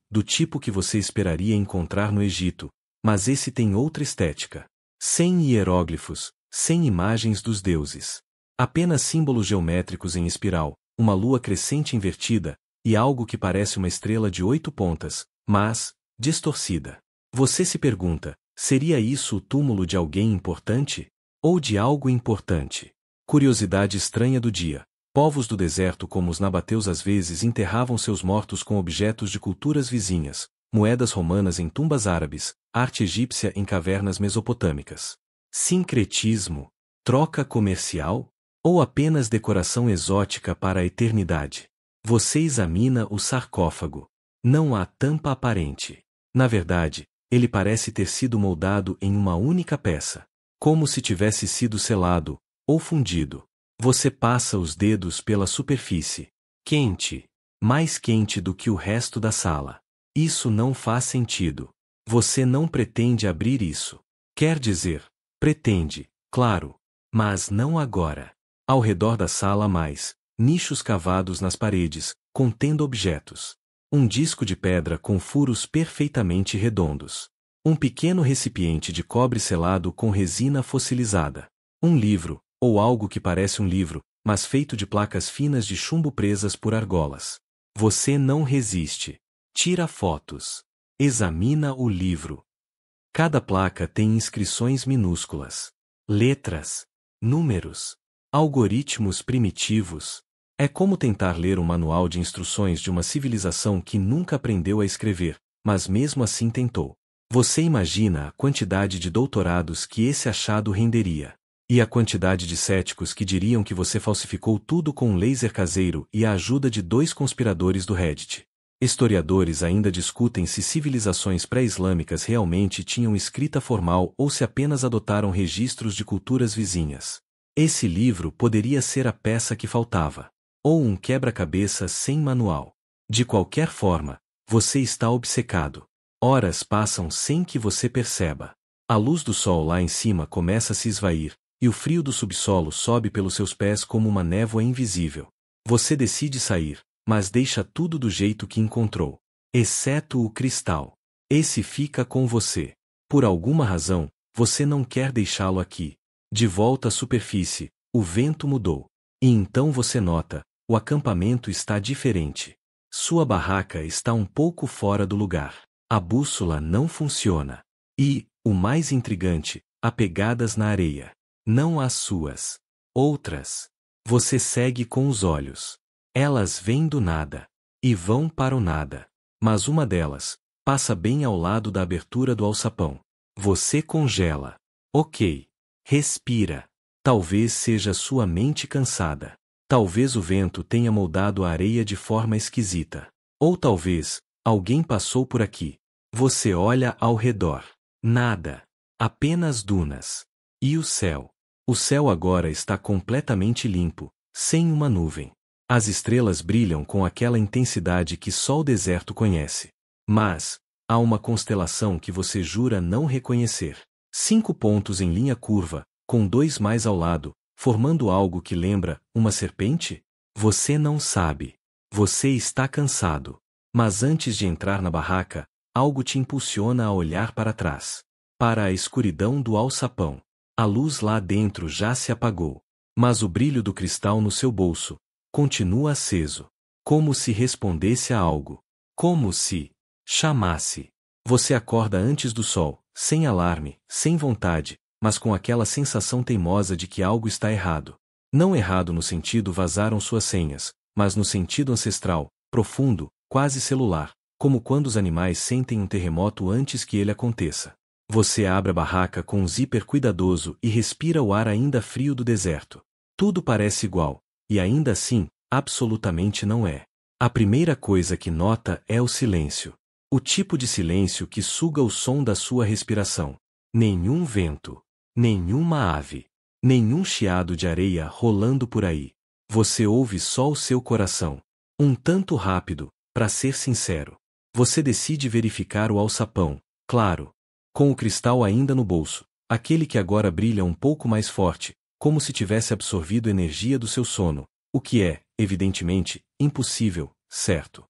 Do tipo que você esperaria encontrar no Egito, mas esse tem outra estética. Sem hieróglifos, sem imagens dos deuses. Apenas símbolos geométricos em espiral, uma lua crescente invertida, e algo que parece uma estrela de 8 pontas, mas distorcida. Você se pergunta, seria isso o túmulo de alguém importante? Ou de algo importante? Curiosidade estranha do dia. Povos do deserto como os nabateus às vezes enterravam seus mortos com objetos de culturas vizinhas, moedas romanas em tumbas árabes, arte egípcia em cavernas mesopotâmicas. Sincretismo? Troca comercial? Ou apenas decoração exótica para a eternidade? Você examina o sarcófago. Não há tampa aparente. Na verdade, ele parece ter sido moldado em uma única peça. Como se tivesse sido selado, ou fundido. Você passa os dedos pela superfície. Quente. Mais quente do que o resto da sala. Isso não faz sentido. Você não pretende abrir isso. Quer dizer, pretende, claro. Mas não agora. Ao redor da sala há mais nichos cavados nas paredes, contendo objetos. Um disco de pedra com furos perfeitamente redondos. Um pequeno recipiente de cobre selado com resina fossilizada. Um livro, ou algo que parece um livro, mas feito de placas finas de chumbo presas por argolas. Você não resiste. Tira fotos. Examina o livro. Cada placa tem inscrições minúsculas. Letras. Números. Algoritmos primitivos. É como tentar ler um manual de instruções de uma civilização que nunca aprendeu a escrever, mas mesmo assim tentou. Você imagina a quantidade de doutorados que esse achado renderia. E a quantidade de céticos que diriam que você falsificou tudo com um laser caseiro e a ajuda de 2 conspiradores do Reddit. Historiadores ainda discutem se civilizações pré-islâmicas realmente tinham escrita formal ou se apenas adotaram registros de culturas vizinhas. Esse livro poderia ser a peça que faltava. Ou um quebra-cabeça sem manual. De qualquer forma, você está obcecado. Horas passam sem que você perceba. A luz do sol lá em cima começa a se esvair, e o frio do subsolo sobe pelos seus pés como uma névoa invisível. Você decide sair, mas deixa tudo do jeito que encontrou. Exceto o cristal. Esse fica com você. Por alguma razão, você não quer deixá-lo aqui. De volta à superfície, o vento mudou. E então você nota, o acampamento está diferente. Sua barraca está um pouco fora do lugar. A bússola não funciona. E, o mais intrigante, há pegadas na areia. Não as suas. Outras. Você segue com os olhos. Elas vêm do nada. E vão para o nada. Mas uma delas passa bem ao lado da abertura do alçapão. Você congela. Ok. Respira. Talvez seja sua mente cansada. Talvez o vento tenha moldado a areia de forma esquisita. Ou talvez, alguém passou por aqui. Você olha ao redor. Nada. Apenas dunas. E o céu? O céu agora está completamente limpo, sem uma nuvem. As estrelas brilham com aquela intensidade que só o deserto conhece. Mas há uma constelação que você jura não reconhecer. 5 pontos em linha curva, com 2 mais ao lado, formando algo que lembra uma serpente? Você não sabe. Você está cansado. Mas antes de entrar na barraca, algo te impulsiona a olhar para trás. Para a escuridão do alçapão. A luz lá dentro já se apagou. Mas o brilho do cristal no seu bolso continua aceso. Como se respondesse a algo. Como se chamasse. Você acorda antes do sol, sem alarme, sem vontade, mas com aquela sensação teimosa de que algo está errado. Não errado no sentido vazaram suas senhas, mas no sentido ancestral, profundo, quase celular, como quando os animais sentem um terremoto antes que ele aconteça. Você abre a barraca com um zíper cuidadoso e respira o ar ainda frio do deserto. Tudo parece igual, e ainda assim, absolutamente não é. A primeira coisa que nota é o silêncio. O tipo de silêncio que suga o som da sua respiração. Nenhum vento, nenhuma ave, nenhum chiado de areia rolando por aí. Você ouve só o seu coração. Um tanto rápido, para ser sincero. Você decide verificar o alçapão, claro, com o cristal ainda no bolso, aquele que agora brilha um pouco mais forte, como se tivesse absorvido energia do seu sono, o que é, evidentemente, impossível, certo?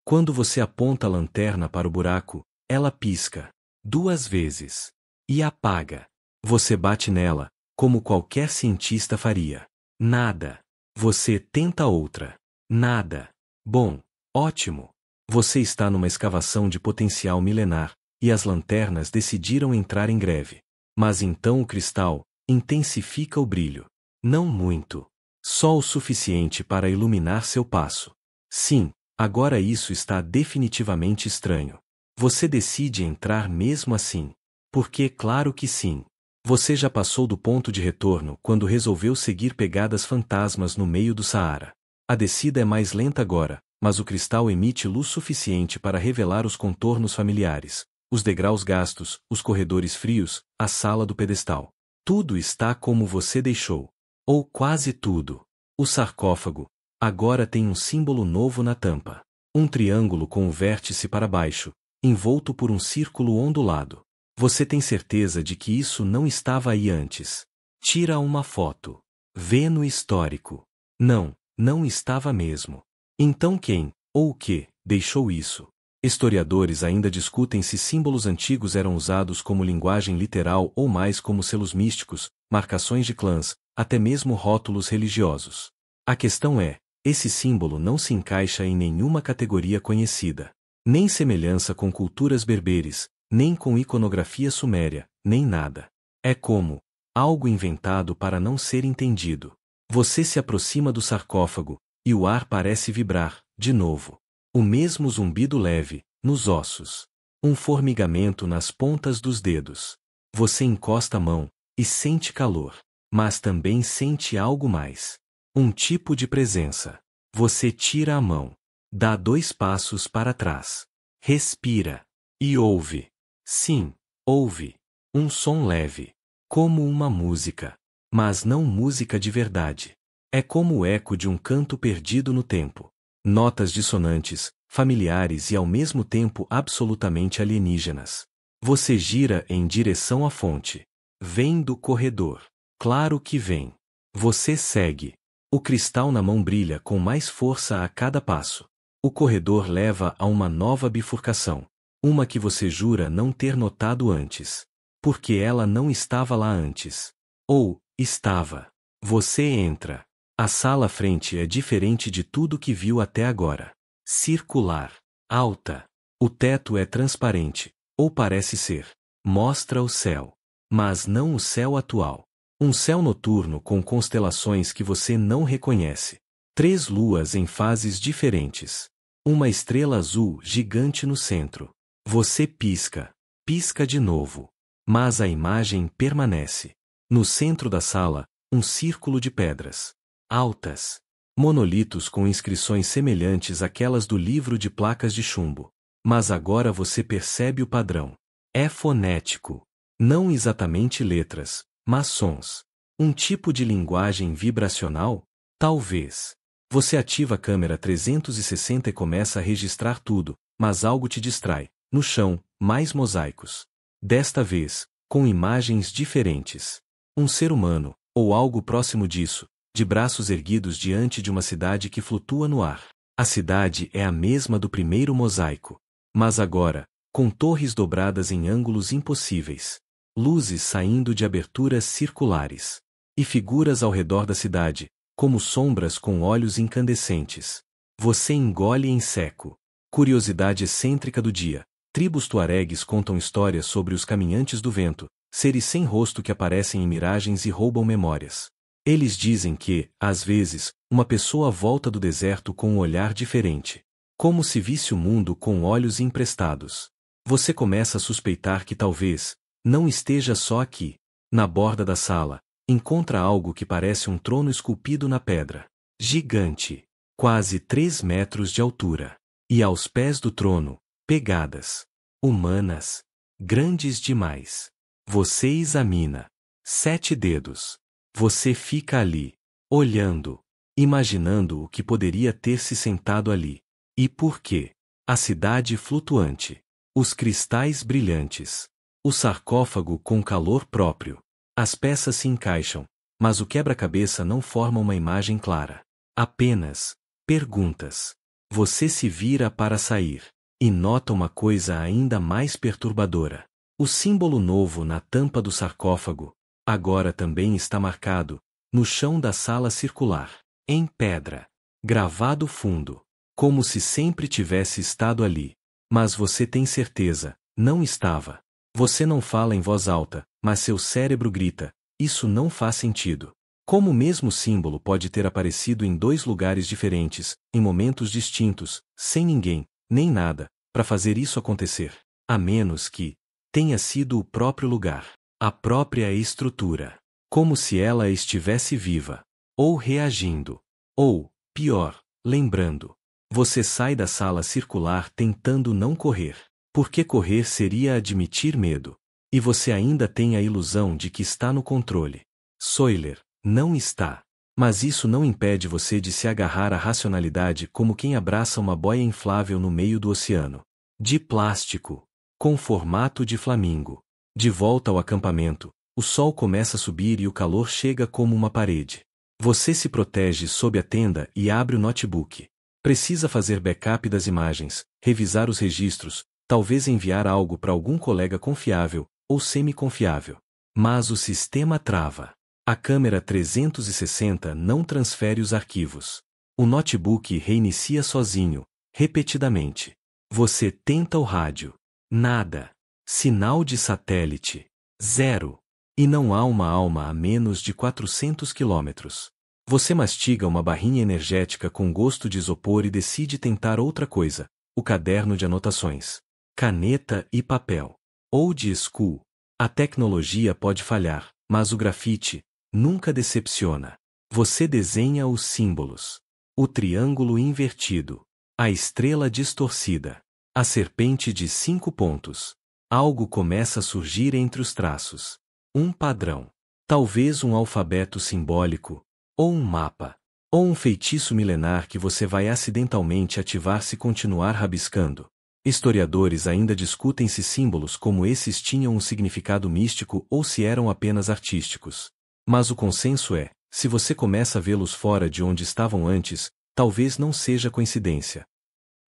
Quando você aponta a lanterna para o buraco, ela pisca 2 vezes e apaga. Você bate nela, como qualquer cientista faria. Nada. Você tenta outra. Nada. Bom, ótimo. Você está numa escavação de potencial milenar, e as lanternas decidiram entrar em greve. Mas então o cristal intensifica o brilho. Não muito. Só o suficiente para iluminar seu passo. Sim, agora isso está definitivamente estranho. Você decide entrar mesmo assim. Porque claro que sim. Você já passou do ponto de retorno quando resolveu seguir pegadas fantasmas no meio do Saara. A descida é mais lenta agora, mas o cristal emite luz suficiente para revelar os contornos familiares, os degraus gastos, os corredores frios, a sala do pedestal. Tudo está como você deixou. Ou quase tudo. O sarcófago agora tem um símbolo novo na tampa. Um triângulo com o vértice para baixo, envolto por um círculo ondulado. Você tem certeza de que isso não estava aí antes. Tira uma foto. Vê no histórico. Não, não estava mesmo. Então quem, ou o que, deixou isso? Historiadores ainda discutem se símbolos antigos eram usados como linguagem literal ou mais como selos místicos, marcações de clãs, até mesmo rótulos religiosos. A questão é, esse símbolo não se encaixa em nenhuma categoria conhecida. Nem semelhança com culturas berberes, nem com iconografia suméria, nem nada. É como algo inventado para não ser entendido. Você se aproxima do sarcófago, e o ar parece vibrar, de novo. O mesmo zumbido leve, nos ossos. Um formigamento nas pontas dos dedos. Você encosta a mão, e sente calor. Mas também sente algo mais. Um tipo de presença. Você tira a mão. Dá 2 passos para trás. Respira. E ouve. Sim, ouve. Um som leve. Como uma música. Mas não música de verdade. É como o eco de um canto perdido no tempo. Notas dissonantes, familiares e ao mesmo tempo absolutamente alienígenas. Você gira em direção à fonte. Vem do corredor. Claro que vem. Você segue. O cristal na mão brilha com mais força a cada passo. O corredor leva a uma nova bifurcação. Uma que você jura não ter notado antes. Porque ela não estava lá antes. Ou, estava. Você entra. A sala à frente é diferente de tudo que viu até agora. Circular. Alta. O teto é transparente. Ou parece ser. Mostra o céu. Mas não o céu atual. Um céu noturno com constelações que você não reconhece. 3 luas em fases diferentes. Uma estrela azul gigante no centro. Você pisca. Pisca de novo. Mas a imagem permanece. No centro da sala, um círculo de pedras. Altas. Monolitos com inscrições semelhantes àquelas do livro de placas de chumbo. Mas agora você percebe o padrão. É fonético. Não exatamente letras, mas sons. Um tipo de linguagem vibracional? Talvez. Você ativa a câmera 360 e começa a registrar tudo, mas algo te distrai. No chão, mais mosaicos. Desta vez, com imagens diferentes. Um ser humano, ou algo próximo disso, de braços erguidos diante de uma cidade que flutua no ar. A cidade é a mesma do primeiro mosaico. Mas agora, com torres dobradas em ângulos impossíveis. Luzes saindo de aberturas circulares. E figuras ao redor da cidade, como sombras com olhos incandescentes. Você engole em seco. Curiosidade excêntrica do dia. Tribos tuaregues contam histórias sobre os caminhantes do vento, seres sem rosto que aparecem em miragens e roubam memórias. Eles dizem que, às vezes, uma pessoa volta do deserto com um olhar diferente. Como se visse o mundo com olhos emprestados. Você começa a suspeitar que talvez não esteja só aqui. Na borda da sala, encontra algo que parece um trono esculpido na pedra. Gigante. Quase 3 metros de altura. E aos pés do trono, pegadas. Humanas. Grandes demais. Você examina. 7 dedos. Você fica ali. Olhando. Imaginando o que poderia ter se sentado ali. E por quê? A cidade flutuante. Os cristais brilhantes. O sarcófago com calor próprio. As peças se encaixam, mas o quebra-cabeça não forma uma imagem clara. Apenas perguntas. Você se vira para sair e nota uma coisa ainda mais perturbadora. O símbolo novo na tampa do sarcófago agora também está marcado no chão da sala circular, em pedra, gravado fundo, como se sempre tivesse estado ali. Mas você tem certeza, não estava. Você não fala em voz alta, mas seu cérebro grita, isso não faz sentido. Como o mesmo símbolo pode ter aparecido em 2 lugares diferentes, em momentos distintos, sem ninguém, nem nada, para fazer isso acontecer? A menos que tenha sido o próprio lugar, a própria estrutura. Como se ela estivesse viva, ou reagindo, ou, pior, lembrando. Você sai da sala circular tentando não correr. Porque correr seria admitir medo. E você ainda tem a ilusão de que está no controle. Sawyer, não está. Mas isso não impede você de se agarrar à racionalidade como quem abraça uma boia inflável no meio do oceano. De plástico. Com formato de flamingo. De volta ao acampamento, o sol começa a subir e o calor chega como uma parede. Você se protege sob a tenda e abre o notebook. Precisa fazer backup das imagens, revisar os registros, talvez enviar algo para algum colega confiável, ou semi-confiável. Mas o sistema trava. A câmera 360 não transfere os arquivos. O notebook reinicia sozinho, repetidamente. Você tenta o rádio. Nada. Sinal de satélite. 0. E não há uma alma a menos de 400 quilômetros. Você mastiga uma barrinha energética com gosto de isopor e decide tentar outra coisa, o caderno de anotações. Caneta e papel. Old school. A tecnologia pode falhar, mas o grafite nunca decepciona. Você desenha os símbolos. O triângulo invertido. A estrela distorcida. A serpente de 5 pontos. Algo começa a surgir entre os traços. Um padrão. Talvez um alfabeto simbólico. Ou um mapa. Ou um feitiço milenar que você vai acidentalmente ativar se continuar rabiscando. Historiadores ainda discutem se símbolos como esses tinham um significado místico ou se eram apenas artísticos. Mas o consenso é, se você começa a vê-los fora de onde estavam antes, talvez não seja coincidência.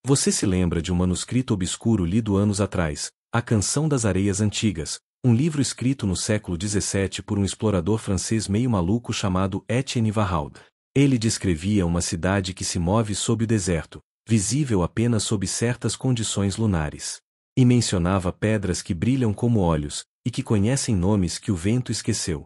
Você se lembra de um manuscrito obscuro lido anos atrás, A Canção das Areias Antigas, um livro escrito no século XVII por um explorador francês meio maluco chamado Etienne Varraud. Ele descrevia uma cidade que se move sob o deserto, visível apenas sob certas condições lunares. E mencionava pedras que brilham como olhos, e que conhecem nomes que o vento esqueceu.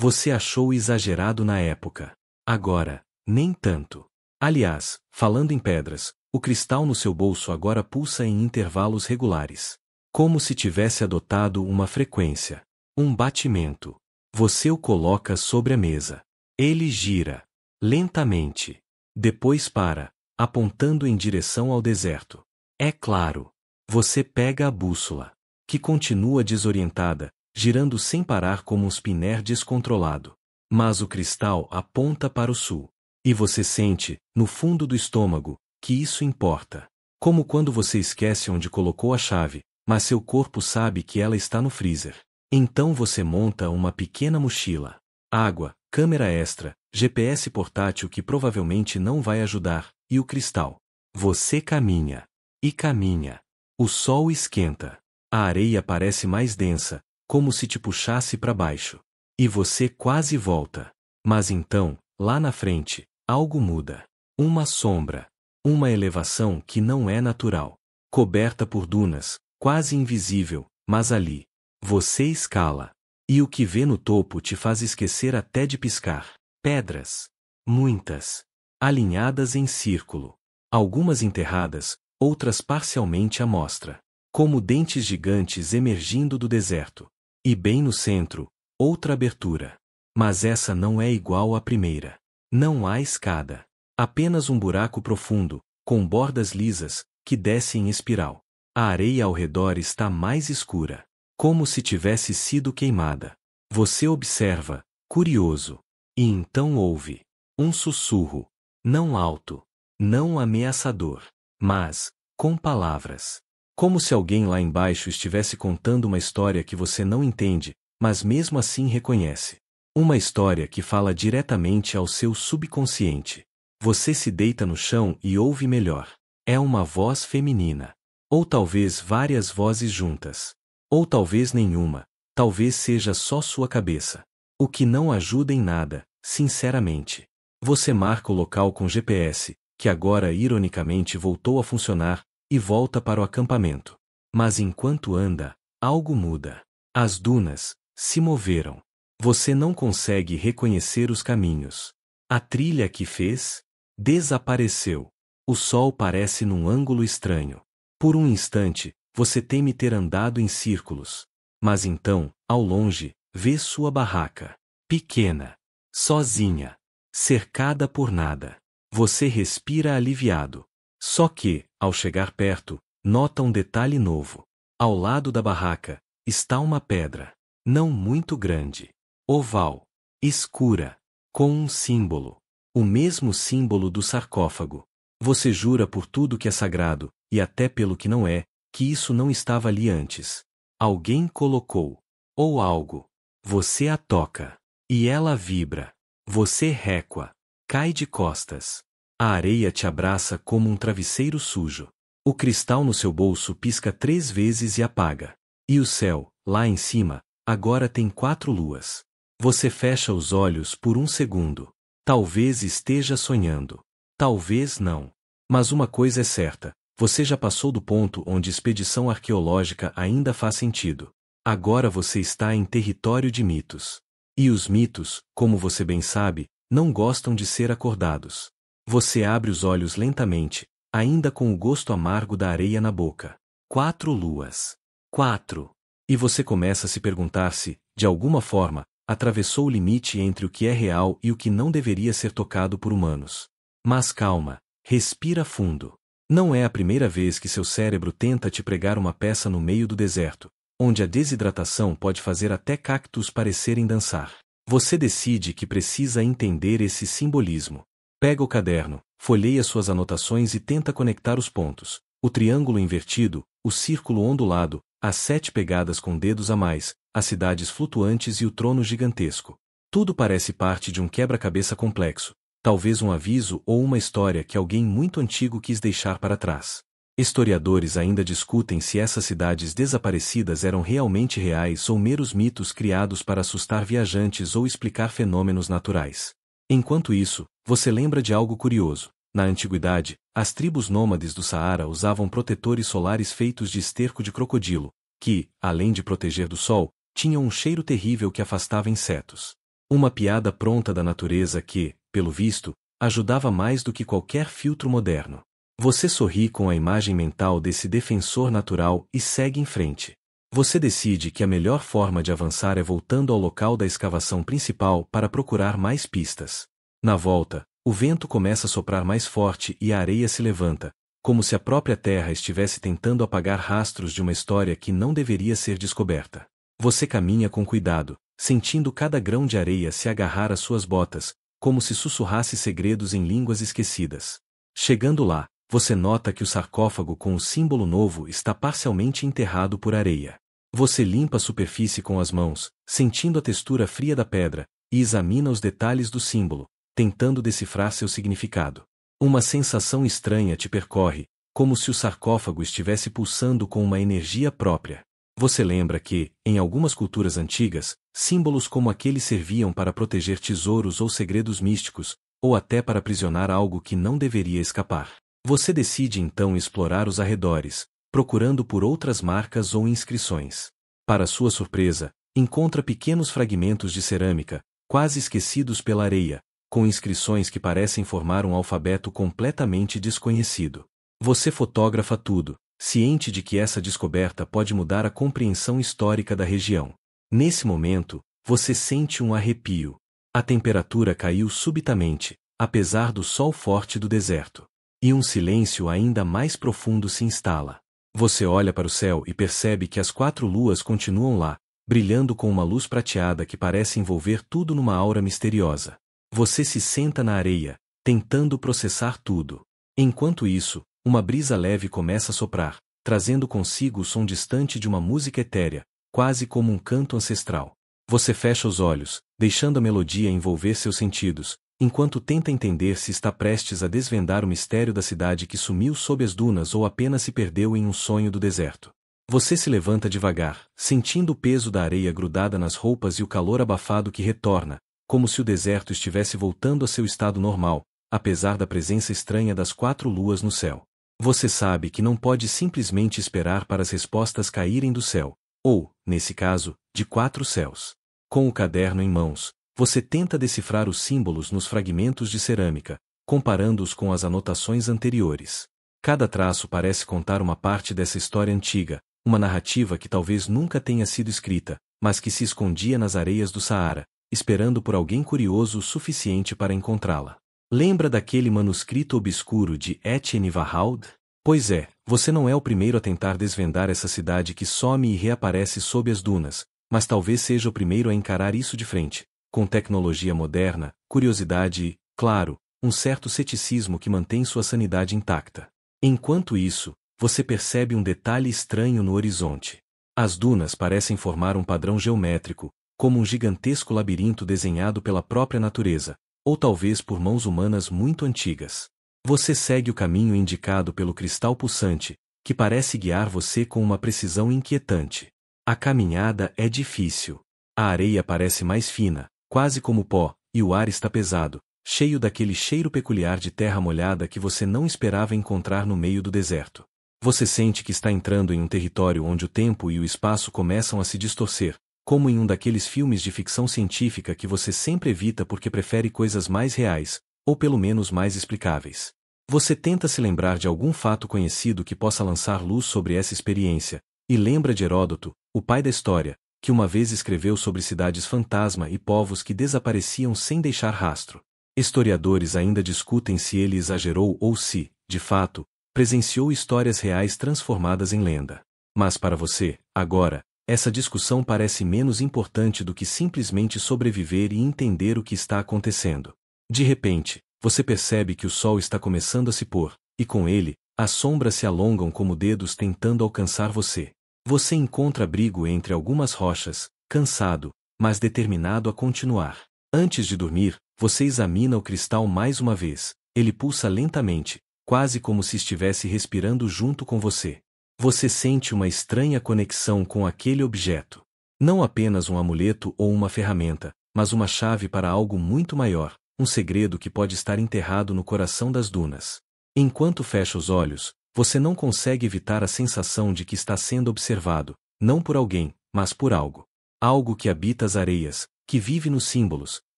Você achou exagerado na época. Agora, nem tanto. Aliás, falando em pedras, o cristal no seu bolso agora pulsa em intervalos regulares. Como se tivesse adotado uma frequência. Um batimento. Você o coloca sobre a mesa. Ele gira. Lentamente. Depois para, apontando em direção ao deserto. É claro. Você pega a bússola, que continua desorientada, girando sem parar como um spinner descontrolado. Mas o cristal aponta para o sul. E você sente, no fundo do estômago, que isso importa. Como quando você esquece onde colocou a chave, mas seu corpo sabe que ela está no freezer. Então você monta uma pequena mochila. Água, câmera extra, GPS portátil que provavelmente não vai ajudar, e o cristal. Você caminha. E caminha. O sol esquenta. A areia parece mais densa, como se te puxasse para baixo. E você quase volta. Mas então, lá na frente, algo muda. Uma sombra. Uma elevação que não é natural. Coberta por dunas, quase invisível, mas ali. Você escala. E o que vê no topo te faz esquecer até de piscar. Pedras. Muitas. Alinhadas em círculo. Algumas enterradas, outras parcialmente à mostra. Como dentes gigantes emergindo do deserto. E bem no centro, outra abertura. Mas essa não é igual à primeira. Não há escada. Apenas um buraco profundo, com bordas lisas, que desce em espiral. A areia ao redor está mais escura. Como se tivesse sido queimada. Você observa, curioso. E então ouve. Um sussurro. Não alto. Não ameaçador. Mas, com palavras. Como se alguém lá embaixo estivesse contando uma história que você não entende, mas mesmo assim reconhece. Uma história que fala diretamente ao seu subconsciente. Você se deita no chão e ouve melhor. É uma voz feminina. Ou talvez várias vozes juntas. Ou talvez nenhuma. Talvez seja só sua cabeça. O que não ajuda em nada, sinceramente. Você marca o local com GPS, que agora ironicamente voltou a funcionar, e volta para o acampamento. Mas enquanto anda, algo muda. As dunas se moveram. Você não consegue reconhecer os caminhos. A trilha que fez desapareceu. O sol parece num ângulo estranho. Por um instante, você teme ter andado em círculos. Mas então, ao longe, vê sua barraca. Pequena. Sozinha. Cercada por nada. Você respira aliviado. Só que, ao chegar perto, nota um detalhe novo. Ao lado da barraca, está uma pedra. Não muito grande. Oval. Escura. Com um símbolo. O mesmo símbolo do sarcófago. Você jura por tudo que é sagrado, e até pelo que não é, que isso não estava ali antes. Alguém colocou. Ou algo. Você a toca. E ela vibra. Você recua. Cai de costas. A areia te abraça como um travesseiro sujo. O cristal no seu bolso pisca 3 vezes e apaga. E o céu, lá em cima, agora tem 4 luas. Você fecha os olhos por um segundo. Talvez esteja sonhando. Talvez não. Mas uma coisa é certa. Você já passou do ponto onde expedição arqueológica ainda faz sentido. Agora você está em território de mitos. E os mitos, como você bem sabe, não gostam de ser acordados. Você abre os olhos lentamente, ainda com o gosto amargo da areia na boca. 4 luas. 4. E você começa a se perguntar se, de alguma forma, atravessou o limite entre o que é real e o que não deveria ser tocado por humanos. Mas calma, respira fundo. Não é a primeira vez que seu cérebro tenta te pregar uma peça no meio do deserto, onde a desidratação pode fazer até cactos parecerem dançar. Você decide que precisa entender esse simbolismo. Pega o caderno, folheia suas anotações e tenta conectar os pontos. O triângulo invertido, o círculo ondulado, as 7 pegadas com dedos a mais, as cidades flutuantes e o trono gigantesco. Tudo parece parte de um quebra-cabeça complexo, talvez um aviso ou uma história que alguém muito antigo quis deixar para trás. Historiadores ainda discutem se essas cidades desaparecidas eram realmente reais ou meros mitos criados para assustar viajantes ou explicar fenômenos naturais. Enquanto isso, você lembra de algo curioso. Na antiguidade, as tribos nômades do Saara usavam protetores solares feitos de esterco de crocodilo, que, além de proteger do sol, tinham um cheiro terrível que afastava insetos. Uma piada pronta da natureza que, pelo visto, ajudava mais do que qualquer filtro moderno. Você sorri com a imagem mental desse defensor natural e segue em frente. Você decide que a melhor forma de avançar é voltando ao local da escavação principal para procurar mais pistas. Na volta, o vento começa a soprar mais forte e a areia se levanta, como se a própria terra estivesse tentando apagar rastros de uma história que não deveria ser descoberta. Você caminha com cuidado, sentindo cada grão de areia se agarrar às suas botas, como se sussurrasse segredos em línguas esquecidas. Chegando lá, você nota que o sarcófago com o símbolo novo está parcialmente enterrado por areia. Você limpa a superfície com as mãos, sentindo a textura fria da pedra, e examina os detalhes do símbolo, tentando decifrar seu significado. Uma sensação estranha te percorre, como se o sarcófago estivesse pulsando com uma energia própria. Você lembra que, em algumas culturas antigas, símbolos como aquele serviam para proteger tesouros ou segredos místicos, ou até para aprisionar algo que não deveria escapar. Você decide então explorar os arredores, procurando por outras marcas ou inscrições. Para sua surpresa, encontra pequenos fragmentos de cerâmica, quase esquecidos pela areia, com inscrições que parecem formar um alfabeto completamente desconhecido. Você fotografa tudo, ciente de que essa descoberta pode mudar a compreensão histórica da região. Nesse momento, você sente um arrepio. A temperatura caiu subitamente, apesar do sol forte do deserto. E um silêncio ainda mais profundo se instala. Você olha para o céu e percebe que as 4 luas continuam lá, brilhando com uma luz prateada que parece envolver tudo numa aura misteriosa. Você se senta na areia, tentando processar tudo. Enquanto isso, uma brisa leve começa a soprar, trazendo consigo o som distante de uma música etérea, quase como um canto ancestral. Você fecha os olhos, deixando a melodia envolver seus sentidos, enquanto tenta entender se está prestes a desvendar o mistério da cidade que sumiu sob as dunas ou apenas se perdeu em um sonho do deserto. Você se levanta devagar, sentindo o peso da areia grudada nas roupas e o calor abafado que retorna, como se o deserto estivesse voltando a seu estado normal, apesar da presença estranha das 4 luas no céu. Você sabe que não pode simplesmente esperar para as respostas caírem do céu, ou, nesse caso, de 4 céus. Com o caderno em mãos, você tenta decifrar os símbolos nos fragmentos de cerâmica, comparando-os com as anotações anteriores. Cada traço parece contar uma parte dessa história antiga, uma narrativa que talvez nunca tenha sido escrita, mas que se escondia nas areias do Saara, esperando por alguém curioso o suficiente para encontrá-la. Lembra daquele manuscrito obscuro de Etienne Varhaud? Pois é, você não é o primeiro a tentar desvendar essa cidade que some e reaparece sob as dunas, mas talvez seja o primeiro a encarar isso de frente, com tecnologia moderna, curiosidade e, claro, um certo ceticismo que mantém sua sanidade intacta. Enquanto isso, você percebe um detalhe estranho no horizonte. As dunas parecem formar um padrão geométrico, como um gigantesco labirinto desenhado pela própria natureza, ou talvez por mãos humanas muito antigas. Você segue o caminho indicado pelo cristal pulsante, que parece guiar você com uma precisão inquietante. A caminhada é difícil. A areia parece mais fina, quase como pó, e o ar está pesado, cheio daquele cheiro peculiar de terra molhada que você não esperava encontrar no meio do deserto. Você sente que está entrando em um território onde o tempo e o espaço começam a se distorcer, como em um daqueles filmes de ficção científica que você sempre evita porque prefere coisas mais reais, ou pelo menos mais explicáveis. Você tenta se lembrar de algum fato conhecido que possa lançar luz sobre essa experiência, e lembra de Heródoto, o pai da história, que uma vez escreveu sobre cidades fantasma e povos que desapareciam sem deixar rastro. Historiadores ainda discutem se ele exagerou ou se, de fato, presenciou histórias reais transformadas em lenda. Mas para você, agora, essa discussão parece menos importante do que simplesmente sobreviver e entender o que está acontecendo. De repente, você percebe que o sol está começando a se pôr, e com ele, as sombras se alongam como dedos tentando alcançar você. Você encontra abrigo entre algumas rochas, cansado, mas determinado a continuar. Antes de dormir, você examina o cristal mais uma vez. Ele pulsa lentamente, quase como se estivesse respirando junto com você. Você sente uma estranha conexão com aquele objeto. Não apenas um amuleto ou uma ferramenta, mas uma chave para algo muito maior, um segredo que pode estar enterrado no coração das dunas. Enquanto fecha os olhos, você não consegue evitar a sensação de que está sendo observado, não por alguém, mas por algo. Algo que habita as areias, que vive nos símbolos,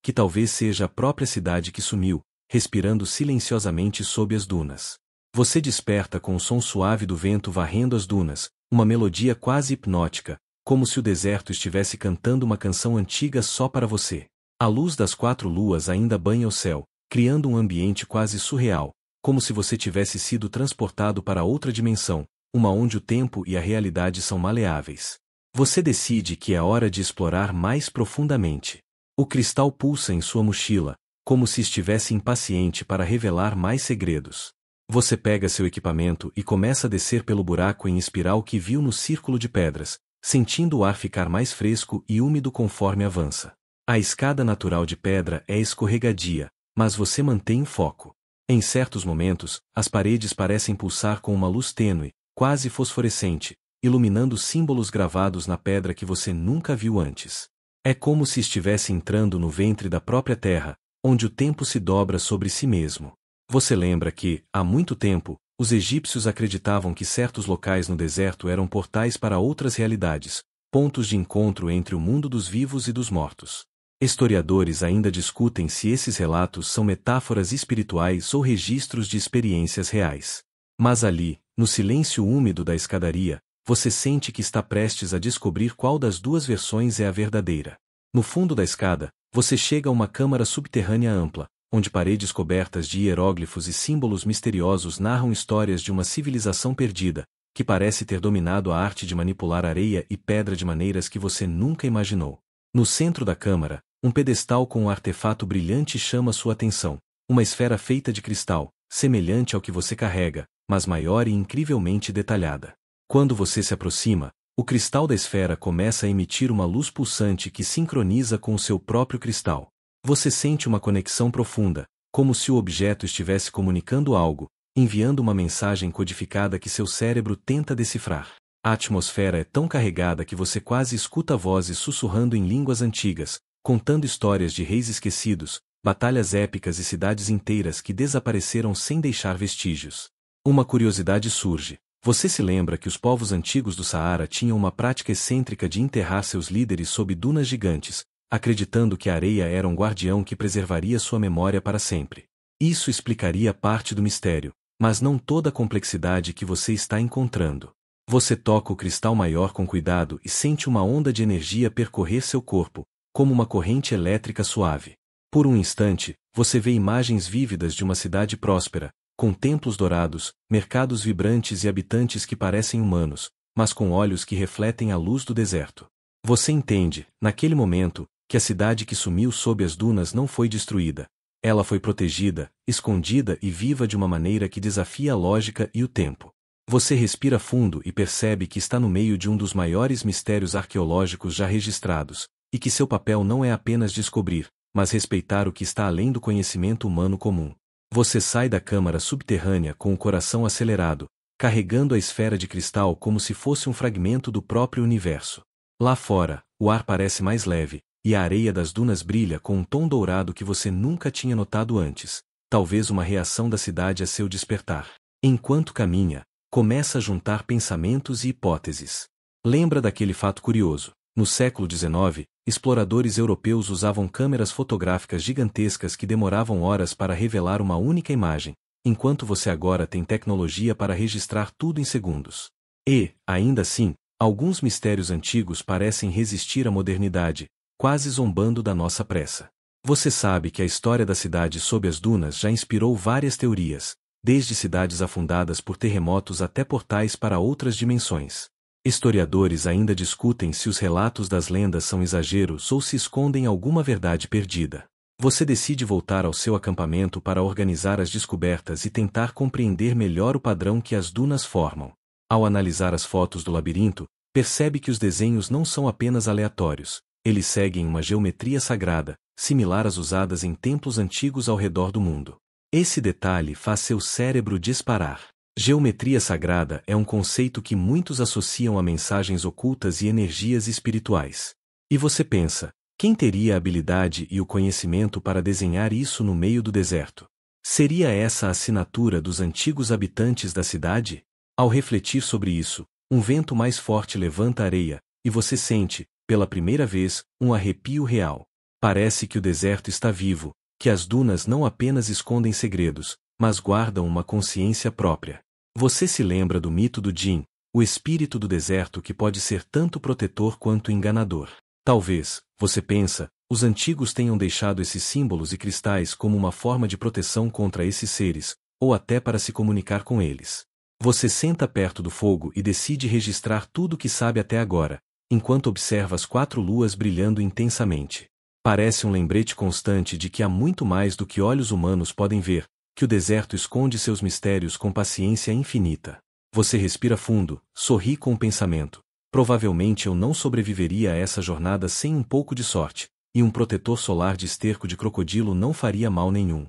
que talvez seja a própria cidade que sumiu, respirando silenciosamente sob as dunas. Você desperta com o som suave do vento varrendo as dunas, uma melodia quase hipnótica, como se o deserto estivesse cantando uma canção antiga só para você. A luz das 4 luas ainda banha o céu, criando um ambiente quase surreal, como se você tivesse sido transportado para outra dimensão, uma onde o tempo e a realidade são maleáveis. Você decide que é hora de explorar mais profundamente. O cristal pulsa em sua mochila, como se estivesse impaciente para revelar mais segredos. Você pega seu equipamento e começa a descer pelo buraco em espiral que viu no círculo de pedras, sentindo o ar ficar mais fresco e úmido conforme avança. A escada natural de pedra é escorregadia, mas você mantém o foco. Em certos momentos, as paredes parecem pulsar com uma luz tênue, quase fosforescente, iluminando símbolos gravados na pedra que você nunca viu antes. É como se estivesse entrando no ventre da própria terra, onde o tempo se dobra sobre si mesmo. Você lembra que, há muito tempo, os egípcios acreditavam que certos locais no deserto eram portais para outras realidades, pontos de encontro entre o mundo dos vivos e dos mortos. Historiadores ainda discutem se esses relatos são metáforas espirituais ou registros de experiências reais. Mas ali, no silêncio úmido da escadaria, você sente que está prestes a descobrir qual das duas versões é a verdadeira. No fundo da escada, você chega a uma câmara subterrânea ampla, onde paredes cobertas de hieróglifos e símbolos misteriosos narram histórias de uma civilização perdida, que parece ter dominado a arte de manipular areia e pedra de maneiras que você nunca imaginou. No centro da câmara, um pedestal com um artefato brilhante chama sua atenção, uma esfera feita de cristal, semelhante ao que você carrega, mas maior e incrivelmente detalhada. Quando você se aproxima, o cristal da esfera começa a emitir uma luz pulsante que sincroniza com o seu próprio cristal. Você sente uma conexão profunda, como se o objeto estivesse comunicando algo, enviando uma mensagem codificada que seu cérebro tenta decifrar. A atmosfera é tão carregada que você quase escuta vozes sussurrando em línguas antigas, contando histórias de reis esquecidos, batalhas épicas e cidades inteiras que desapareceram sem deixar vestígios. Uma curiosidade surge. Você se lembra que os povos antigos do Saara tinham uma prática excêntrica de enterrar seus líderes sob dunas gigantes, acreditando que a areia era um guardião que preservaria sua memória para sempre. Isso explicaria parte do mistério, mas não toda a complexidade que você está encontrando. Você toca o cristal maior com cuidado e sente uma onda de energia percorrer seu corpo, como uma corrente elétrica suave. Por um instante, você vê imagens vívidas de uma cidade próspera, com templos dourados, mercados vibrantes e habitantes que parecem humanos, mas com olhos que refletem a luz do deserto. Você entende, naquele momento, que a cidade que sumiu sob as dunas não foi destruída. Ela foi protegida, escondida e viva de uma maneira que desafia a lógica e o tempo. Você respira fundo e percebe que está no meio de um dos maiores mistérios arqueológicos já registrados, e que seu papel não é apenas descobrir, mas respeitar o que está além do conhecimento humano comum. Você sai da câmara subterrânea com o coração acelerado, carregando a esfera de cristal como se fosse um fragmento do próprio universo. Lá fora, o ar parece mais leve, e a areia das dunas brilha com um tom dourado que você nunca tinha notado antes, talvez uma reação da cidade a seu despertar. Enquanto caminha, começa a juntar pensamentos e hipóteses. Lembra daquele fato curioso? No século XIX, exploradores europeus usavam câmeras fotográficas gigantescas que demoravam horas para revelar uma única imagem, enquanto você agora tem tecnologia para registrar tudo em segundos. E, ainda assim, alguns mistérios antigos parecem resistir à modernidade, quase zombando da nossa pressa. Você sabe que a história da cidade sob as dunas já inspirou várias teorias, desde cidades afundadas por terremotos até portais para outras dimensões. Historiadores ainda discutem se os relatos das lendas são exageros ou se escondem alguma verdade perdida. Você decide voltar ao seu acampamento para organizar as descobertas e tentar compreender melhor o padrão que as dunas formam. Ao analisar as fotos do labirinto, percebe que os desenhos não são apenas aleatórios, eles seguem uma geometria sagrada, similar às usadas em templos antigos ao redor do mundo. Esse detalhe faz seu cérebro disparar. Geometria sagrada é um conceito que muitos associam a mensagens ocultas e energias espirituais. E você pensa, quem teria a habilidade e o conhecimento para desenhar isso no meio do deserto? Seria essa a assinatura dos antigos habitantes da cidade? Ao refletir sobre isso, um vento mais forte levanta a areia, e você sente, pela primeira vez, um arrepio real. Parece que o deserto está vivo, que as dunas não apenas escondem segredos, mas guardam uma consciência própria. Você se lembra do mito do Jinn, o espírito do deserto que pode ser tanto protetor quanto enganador. Talvez, você pensa, os antigos tenham deixado esses símbolos e cristais como uma forma de proteção contra esses seres, ou até para se comunicar com eles. Você senta perto do fogo e decide registrar tudo o que sabe até agora, enquanto observa as 4 luas brilhando intensamente. Parece um lembrete constante de que há muito mais do que olhos humanos podem ver, que o deserto esconde seus mistérios com paciência infinita. Você respira fundo, sorri com o pensamento. Provavelmente eu não sobreviveria a essa jornada sem um pouco de sorte, e um protetor solar de esterco de crocodilo não faria mal nenhum.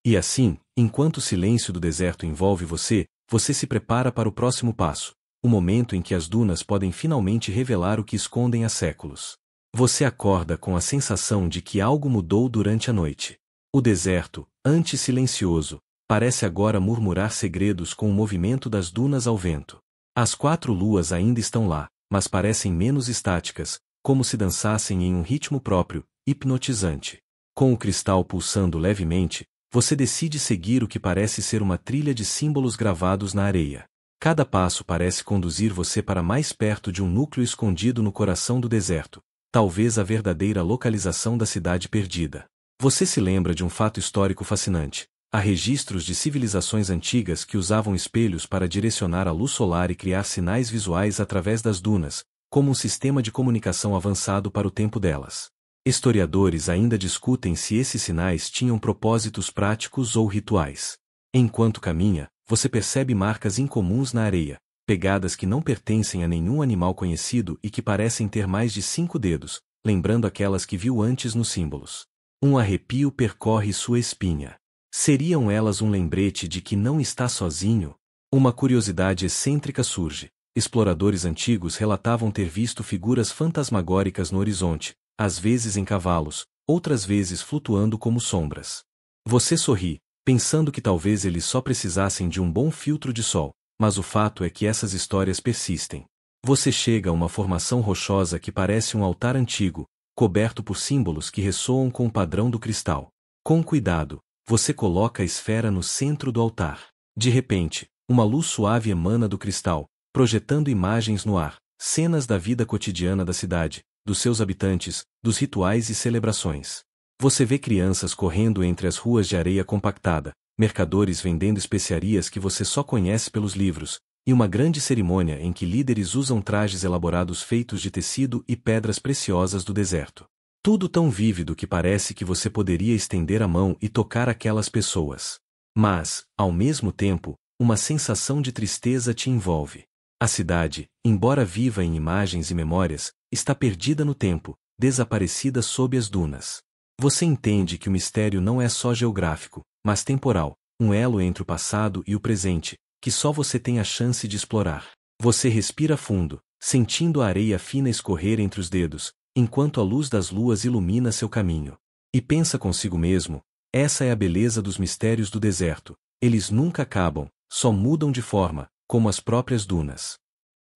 E assim, enquanto o silêncio do deserto envolve você, você se prepara para o próximo passo, o momento em que as dunas podem finalmente revelar o que escondem há séculos. Você acorda com a sensação de que algo mudou durante a noite. O deserto, antes silencioso, parece agora murmurar segredos com o movimento das dunas ao vento. As 4 luas ainda estão lá, mas parecem menos estáticas, como se dançassem em um ritmo próprio, hipnotizante. Com o cristal pulsando levemente, você decide seguir o que parece ser uma trilha de símbolos gravados na areia. Cada passo parece conduzir você para mais perto de um núcleo escondido no coração do deserto, talvez a verdadeira localização da cidade perdida. Você se lembra de um fato histórico fascinante. Há registros de civilizações antigas que usavam espelhos para direcionar a luz solar e criar sinais visuais através das dunas, como um sistema de comunicação avançado para o tempo delas. Historiadores ainda discutem se esses sinais tinham propósitos práticos ou rituais. Enquanto caminha, você percebe marcas incomuns na areia, pegadas que não pertencem a nenhum animal conhecido e que parecem ter mais de 5 dedos, lembrando aquelas que viu antes nos símbolos. Um arrepio percorre sua espinha. Seriam elas um lembrete de que não está sozinho? Uma curiosidade excêntrica surge. Exploradores antigos relatavam ter visto figuras fantasmagóricas no horizonte, às vezes em cavalos, outras vezes flutuando como sombras. Você sorri, pensando que talvez eles só precisassem de um bom filtro de sol, mas o fato é que essas histórias persistem. Você chega a uma formação rochosa que parece um altar antigo, coberto por símbolos que ressoam com o padrão do cristal. Com cuidado, você coloca a esfera no centro do altar. De repente, uma luz suave emana do cristal, projetando imagens no ar, cenas da vida cotidiana da cidade, dos seus habitantes, dos rituais e celebrações. Você vê crianças correndo entre as ruas de areia compactada, mercadores vendendo especiarias que você só conhece pelos livros, e uma grande cerimônia em que líderes usam trajes elaborados feitos de tecido e pedras preciosas do deserto. Tudo tão vívido que parece que você poderia estender a mão e tocar aquelas pessoas. Mas, ao mesmo tempo, uma sensação de tristeza te envolve. A cidade, embora viva em imagens e memórias, está perdida no tempo, desaparecida sob as dunas. Você entende que o mistério não é só geográfico, mas temporal, um elo entre o passado e o presente, que só você tem a chance de explorar. Você respira fundo, sentindo a areia fina escorrer entre os dedos, enquanto a luz das luas ilumina seu caminho. E pensa consigo mesmo, essa é a beleza dos mistérios do deserto, eles nunca acabam, só mudam de forma, como as próprias dunas.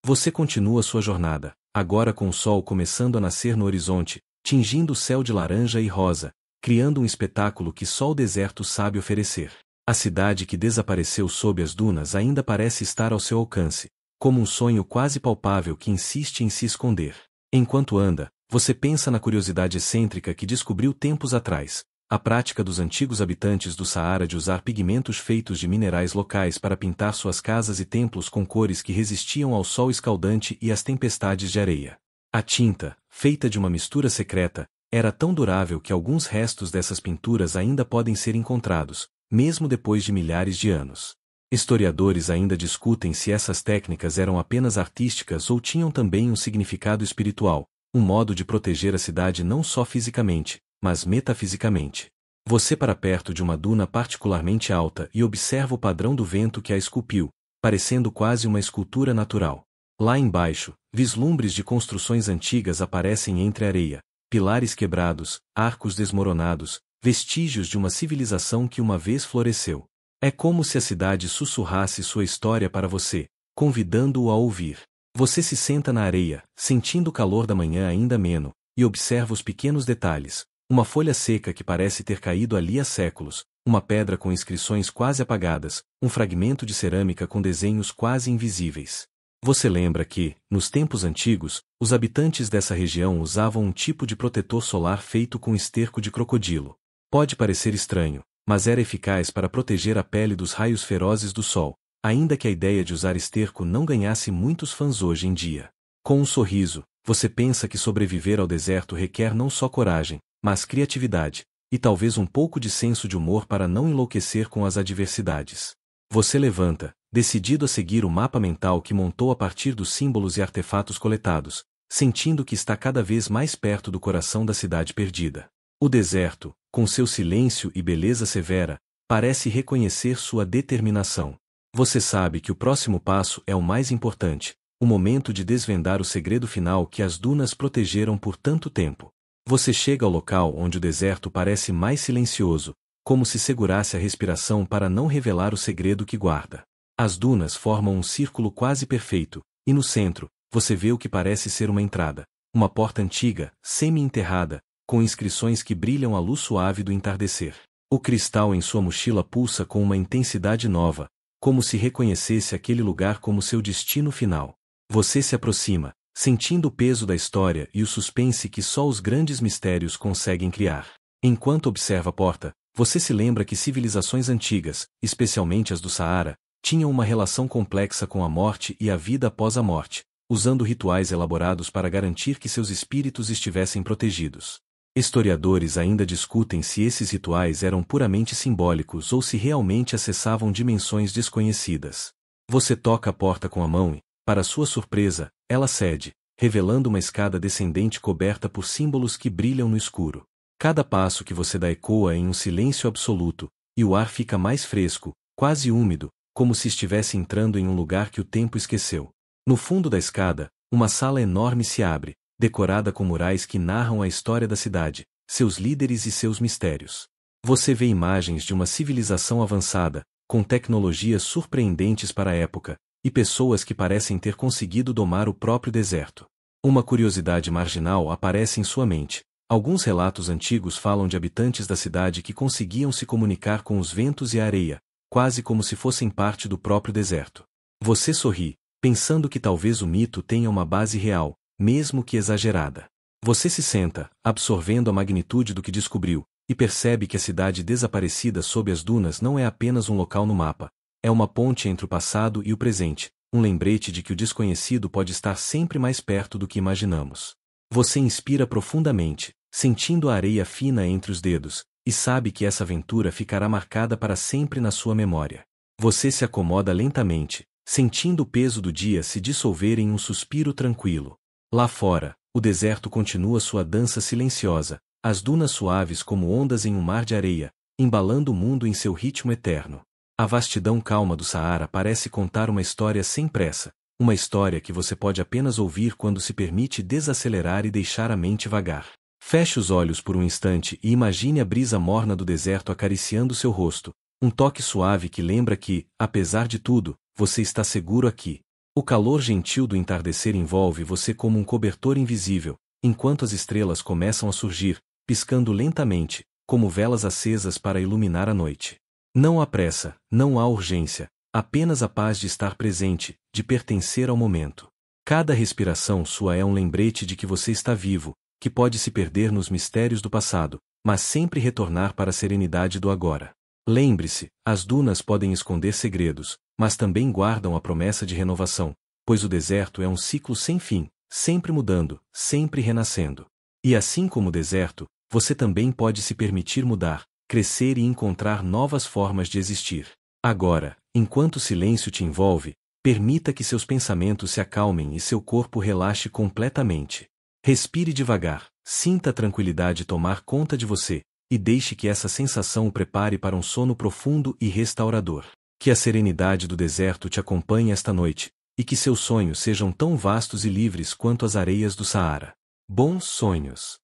Você continua sua jornada, agora com o sol começando a nascer no horizonte, tingindo o céu de laranja e rosa, criando um espetáculo que só o deserto sabe oferecer. A cidade que desapareceu sob as dunas ainda parece estar ao seu alcance, como um sonho quase palpável que insiste em se esconder. Enquanto anda, você pensa na curiosidade excêntrica que descobriu tempos atrás, a prática dos antigos habitantes do Saara de usar pigmentos feitos de minerais locais para pintar suas casas e templos com cores que resistiam ao sol escaldante e às tempestades de areia. A tinta, feita de uma mistura secreta, era tão durável que alguns restos dessas pinturas ainda podem ser encontrados, mesmo depois de milhares de anos. Historiadores ainda discutem se essas técnicas eram apenas artísticas ou tinham também um significado espiritual, um modo de proteger a cidade não só fisicamente, mas metafisicamente. Você para perto de uma duna particularmente alta e observa o padrão do vento que a esculpiu, parecendo quase uma escultura natural. Lá embaixo, vislumbres de construções antigas aparecem entre a areia, pilares quebrados, arcos desmoronados, vestígios de uma civilização que uma vez floresceu. É como se a cidade sussurrasse sua história para você, convidando-o a ouvir. Você se senta na areia, sentindo o calor da manhã ainda ameno, e observa os pequenos detalhes. Uma folha seca que parece ter caído ali há séculos, uma pedra com inscrições quase apagadas, um fragmento de cerâmica com desenhos quase invisíveis. Você lembra que, nos tempos antigos, os habitantes dessa região usavam um tipo de protetor solar feito com esterco de crocodilo. Pode parecer estranho, mas era eficaz para proteger a pele dos raios ferozes do sol, ainda que a ideia de usar esterco não ganhasse muitos fãs hoje em dia. Com um sorriso, você pensa que sobreviver ao deserto requer não só coragem, mas criatividade, e talvez um pouco de senso de humor para não enlouquecer com as adversidades. Você levanta, decidido a seguir o mapa mental que montou a partir dos símbolos e artefatos coletados, sentindo que está cada vez mais perto do coração da cidade perdida. O deserto, com seu silêncio e beleza severa, parece reconhecer sua determinação. Você sabe que o próximo passo é o mais importante, o momento de desvendar o segredo final que as dunas protegeram por tanto tempo. Você chega ao local onde o deserto parece mais silencioso, como se segurasse a respiração para não revelar o segredo que guarda. As dunas formam um círculo quase perfeito, e no centro, você vê o que parece ser uma entrada, uma porta antiga, semi-enterrada, com inscrições que brilham à luz suave do entardecer. O cristal em sua mochila pulsa com uma intensidade nova, como se reconhecesse aquele lugar como seu destino final. Você se aproxima, sentindo o peso da história e o suspense que só os grandes mistérios conseguem criar. Enquanto observa a porta, você se lembra que civilizações antigas, especialmente as do Saara, tinham uma relação complexa com a morte e a vida após a morte, usando rituais elaborados para garantir que seus espíritos estivessem protegidos. Historiadores ainda discutem se esses rituais eram puramente simbólicos ou se realmente acessavam dimensões desconhecidas. Você toca a porta com a mão e, para sua surpresa, ela cede, revelando uma escada descendente coberta por símbolos que brilham no escuro. Cada passo que você dá ecoa em um silêncio absoluto, e o ar fica mais fresco, quase úmido, como se estivesse entrando em um lugar que o tempo esqueceu. No fundo da escada, uma sala enorme se abre, decorada com murais que narram a história da cidade, seus líderes e seus mistérios. Você vê imagens de uma civilização avançada, com tecnologias surpreendentes para a época, e pessoas que parecem ter conseguido domar o próprio deserto. Uma curiosidade marginal aparece em sua mente. Alguns relatos antigos falam de habitantes da cidade que conseguiam se comunicar com os ventos e a areia, quase como se fossem parte do próprio deserto. Você sorri, pensando que talvez o mito tenha uma base real, mesmo que exagerada. Você se senta, absorvendo a magnitude do que descobriu, e percebe que a cidade desaparecida sob as dunas não é apenas um local no mapa, é uma ponte entre o passado e o presente, um lembrete de que o desconhecido pode estar sempre mais perto do que imaginamos. Você inspira profundamente, sentindo a areia fina entre os dedos, e sabe que essa aventura ficará marcada para sempre na sua memória. Você se acomoda lentamente, sentindo o peso do dia se dissolver em um suspiro tranquilo. Lá fora, o deserto continua sua dança silenciosa, as dunas suaves como ondas em um mar de areia, embalando o mundo em seu ritmo eterno. A vastidão calma do Saara parece contar uma história sem pressa, uma história que você pode apenas ouvir quando se permite desacelerar e deixar a mente vagar. Feche os olhos por um instante e imagine a brisa morna do deserto acariciando seu rosto, um toque suave que lembra que, apesar de tudo, você está seguro aqui. O calor gentil do entardecer envolve você como um cobertor invisível, enquanto as estrelas começam a surgir, piscando lentamente, como velas acesas para iluminar a noite. Não há pressa, não há urgência, apenas a paz de estar presente, de pertencer ao momento. Cada respiração sua é um lembrete de que você está vivo, que pode se perder nos mistérios do passado, mas sempre retornar para a serenidade do agora. Lembre-se, as dunas podem esconder segredos, mas também guardam a promessa de renovação, pois o deserto é um ciclo sem fim, sempre mudando, sempre renascendo. E assim como o deserto, você também pode se permitir mudar, crescer e encontrar novas formas de existir. Agora, enquanto o silêncio te envolve, permita que seus pensamentos se acalmem e seu corpo relaxe completamente. Respire devagar, sinta a tranquilidade tomar conta de você, e deixe que essa sensação o prepare para um sono profundo e restaurador. Que a serenidade do deserto te acompanhe esta noite, e que seus sonhos sejam tão vastos e livres quanto as areias do Saara. Bons sonhos!